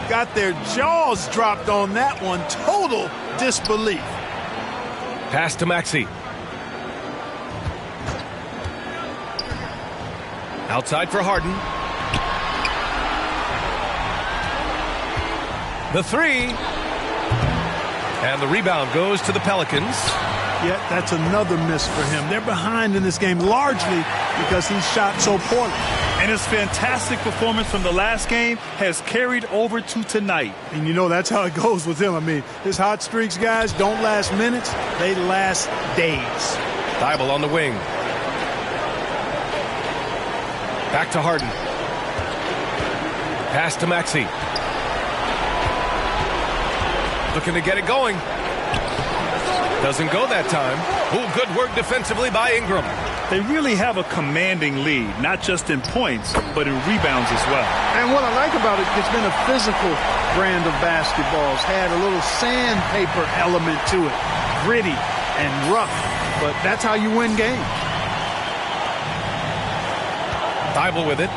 got their jaws dropped on that one. Total disbelief. Pass to Maxey. Outside for Harden. The 3. And the rebound goes to the Pelicans. Yeah, that's another miss for him. They're behind in this game largely because he shot so poorly. And his fantastic performance from the last game has carried over to tonight. And you know that's how it goes with him. I mean, his hot streaks, guys, don't last minutes. They last days. Thibault on the wing. Back to Harden. Pass to Maxey. Looking to get it going. Doesn't go that time. Oh, good work defensively by Ingram. They really have a commanding lead, not just in points, but in rebounds as well. And what I like about it, it's been a physical brand of basketball. It's had a little sandpaper element to it, gritty and rough, but that's how you win games. Thibault with it.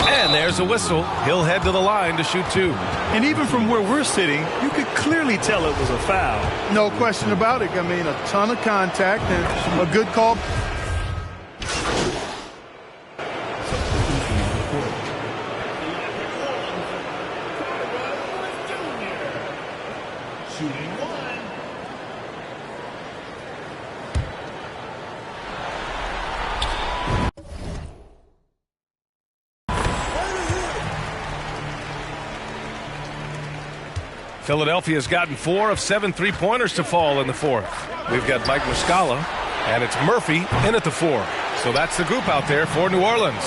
And there's a whistle. He'll head to the line to shoot 2. And even from where we're sitting, you could clearly tell it was a foul. No question about it. I mean, a ton of contact and a good call. Philadelphia's gotten 4 of 7 3-pointers to fall in the 4th. We've got Mike Muscala, and it's Murphy in at the 4. So that's the group out there for New Orleans.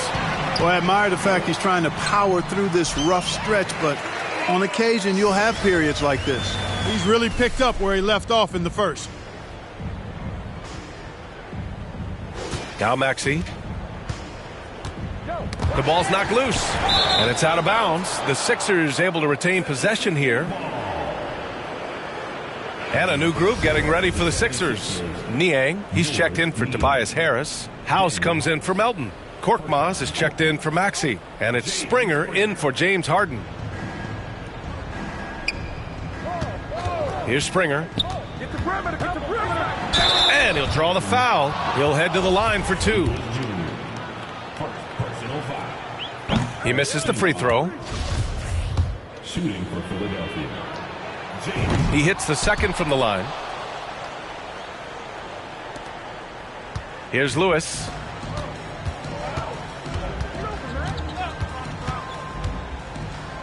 Well, I admire the fact he's trying to power through this rough stretch, but on occasion you'll have periods like this. He's really picked up where he left off in the first. Now Maxey. The ball's knocked loose, and it's out of bounds. The Sixers able to retain possession here. And a new group getting ready for the Sixers. Niang, he's checked in for Tobias Harris. House comes in for Melton. Korkmaz is checked in for Maxey. And it's Springer in for James Harden. Here's Springer. And he'll draw the foul. He'll head to the line for 2. He misses the free throw. Shooting for Philadelphia. He hits the second from the line. Here's Lewis.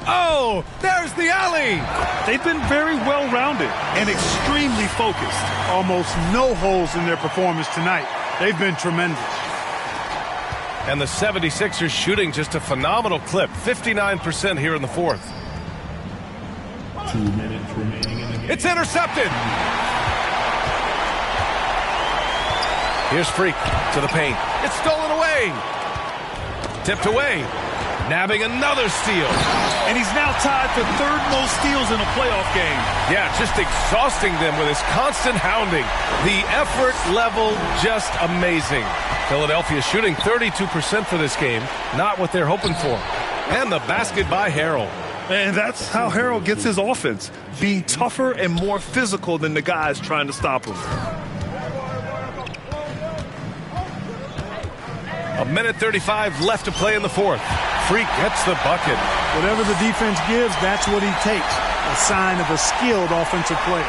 Oh, there's the alley. They've been very well-rounded and extremely focused. Almost no holes in their performance tonight. They've been tremendous. And the 76ers shooting just a phenomenal clip. 59% here in the 4th. 2 minutes remaining in the game. It's intercepted. Here's Freak to the paint. It's stolen away. Tipped away. Nabbing another steal. And he's now tied for 3rd most steals in a playoff game. Yeah, just exhausting them with his constant hounding. The effort level just amazing. Philadelphia shooting 32% for this game. Not what they're hoping for. And the basket by Harrell. And that's how Harrell gets his offense, being tougher and more physical than the guys trying to stop him. 1:35 left to play in the 4th. Freak gets the bucket. Whatever the defense gives, that's what he takes. A sign of a skilled offensive player.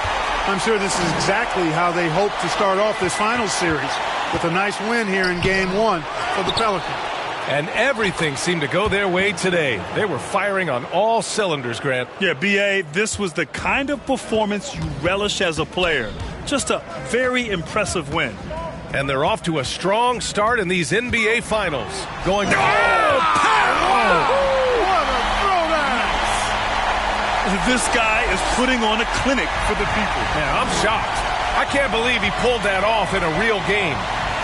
I'm sure this is exactly how they hope to start off this finals series, with a nice win here in Game 1 for the Pelicans. And everything seemed to go their way today. They were firing on all cylinders, Grant. Yeah, B.A., this was the kind of performance you relish as a player. Just a very impressive win. And they're off to a strong start in these NBA Finals. Going to... What a throwdown! This guy is putting on a clinic for the people. Yeah, I'm shocked. I can't believe he pulled that off in a real game.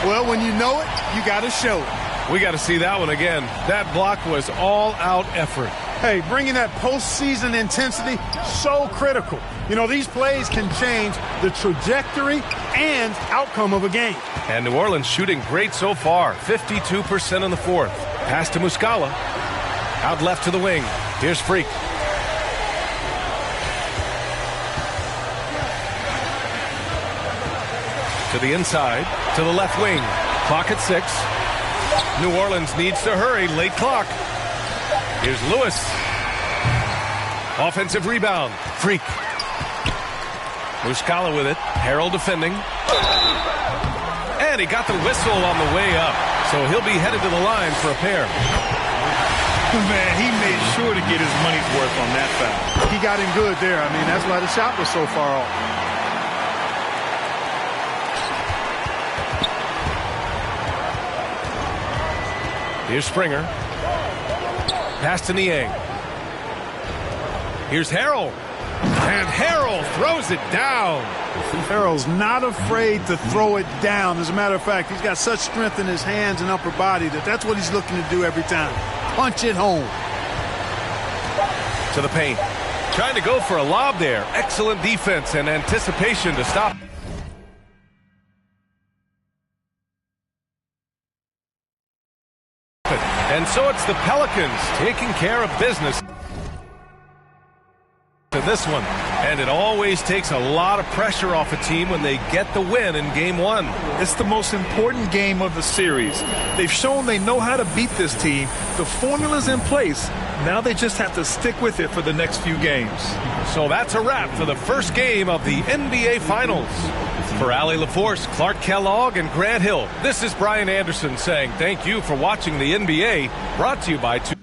Well, when you know it, you got to show it. We got to see that one again. That block was all-out effort. Hey, bringing that postseason intensity, so critical. You know, these plays can change the trajectory and outcome of a game. And New Orleans shooting great so far. 52% in the 4th. Pass to Muscala. Out left to the wing. Here's Freak. To the inside. To the left wing. Clock at 6. New Orleans needs to hurry. Late clock. Here's Lewis. Offensive rebound. Freak. Muscala with it. Harrell defending. And he got the whistle on the way up. So he'll be headed to the line for a pair. Man, he made sure to get his money's worth on that foul. He got him good there. I mean, that's why the shot was so far off. Here's Springer. Pass to Niang. Here's Harrell. And Harrell throws it down. Harrell's not afraid to throw it down. As a matter of fact, he's got such strength in his hands and upper body that's what he's looking to do every time. Punch it home. To the paint. Trying to go for a lob there. Excellent defense and anticipation to stop. And so it's the Pelicans taking care of business in this one. And it always takes a lot of pressure off a team when they get the win in game one. It's the most important game of the series. They've shown they know how to beat this team. The formula's in place. Now they just have to stick with it for the next few games. So that's a wrap for the first game of the NBA Finals. For Allie LaForce, Clark Kellogg, and Grant Hill, this is Brian Anderson saying thank you for watching the NBA, brought to you by Two.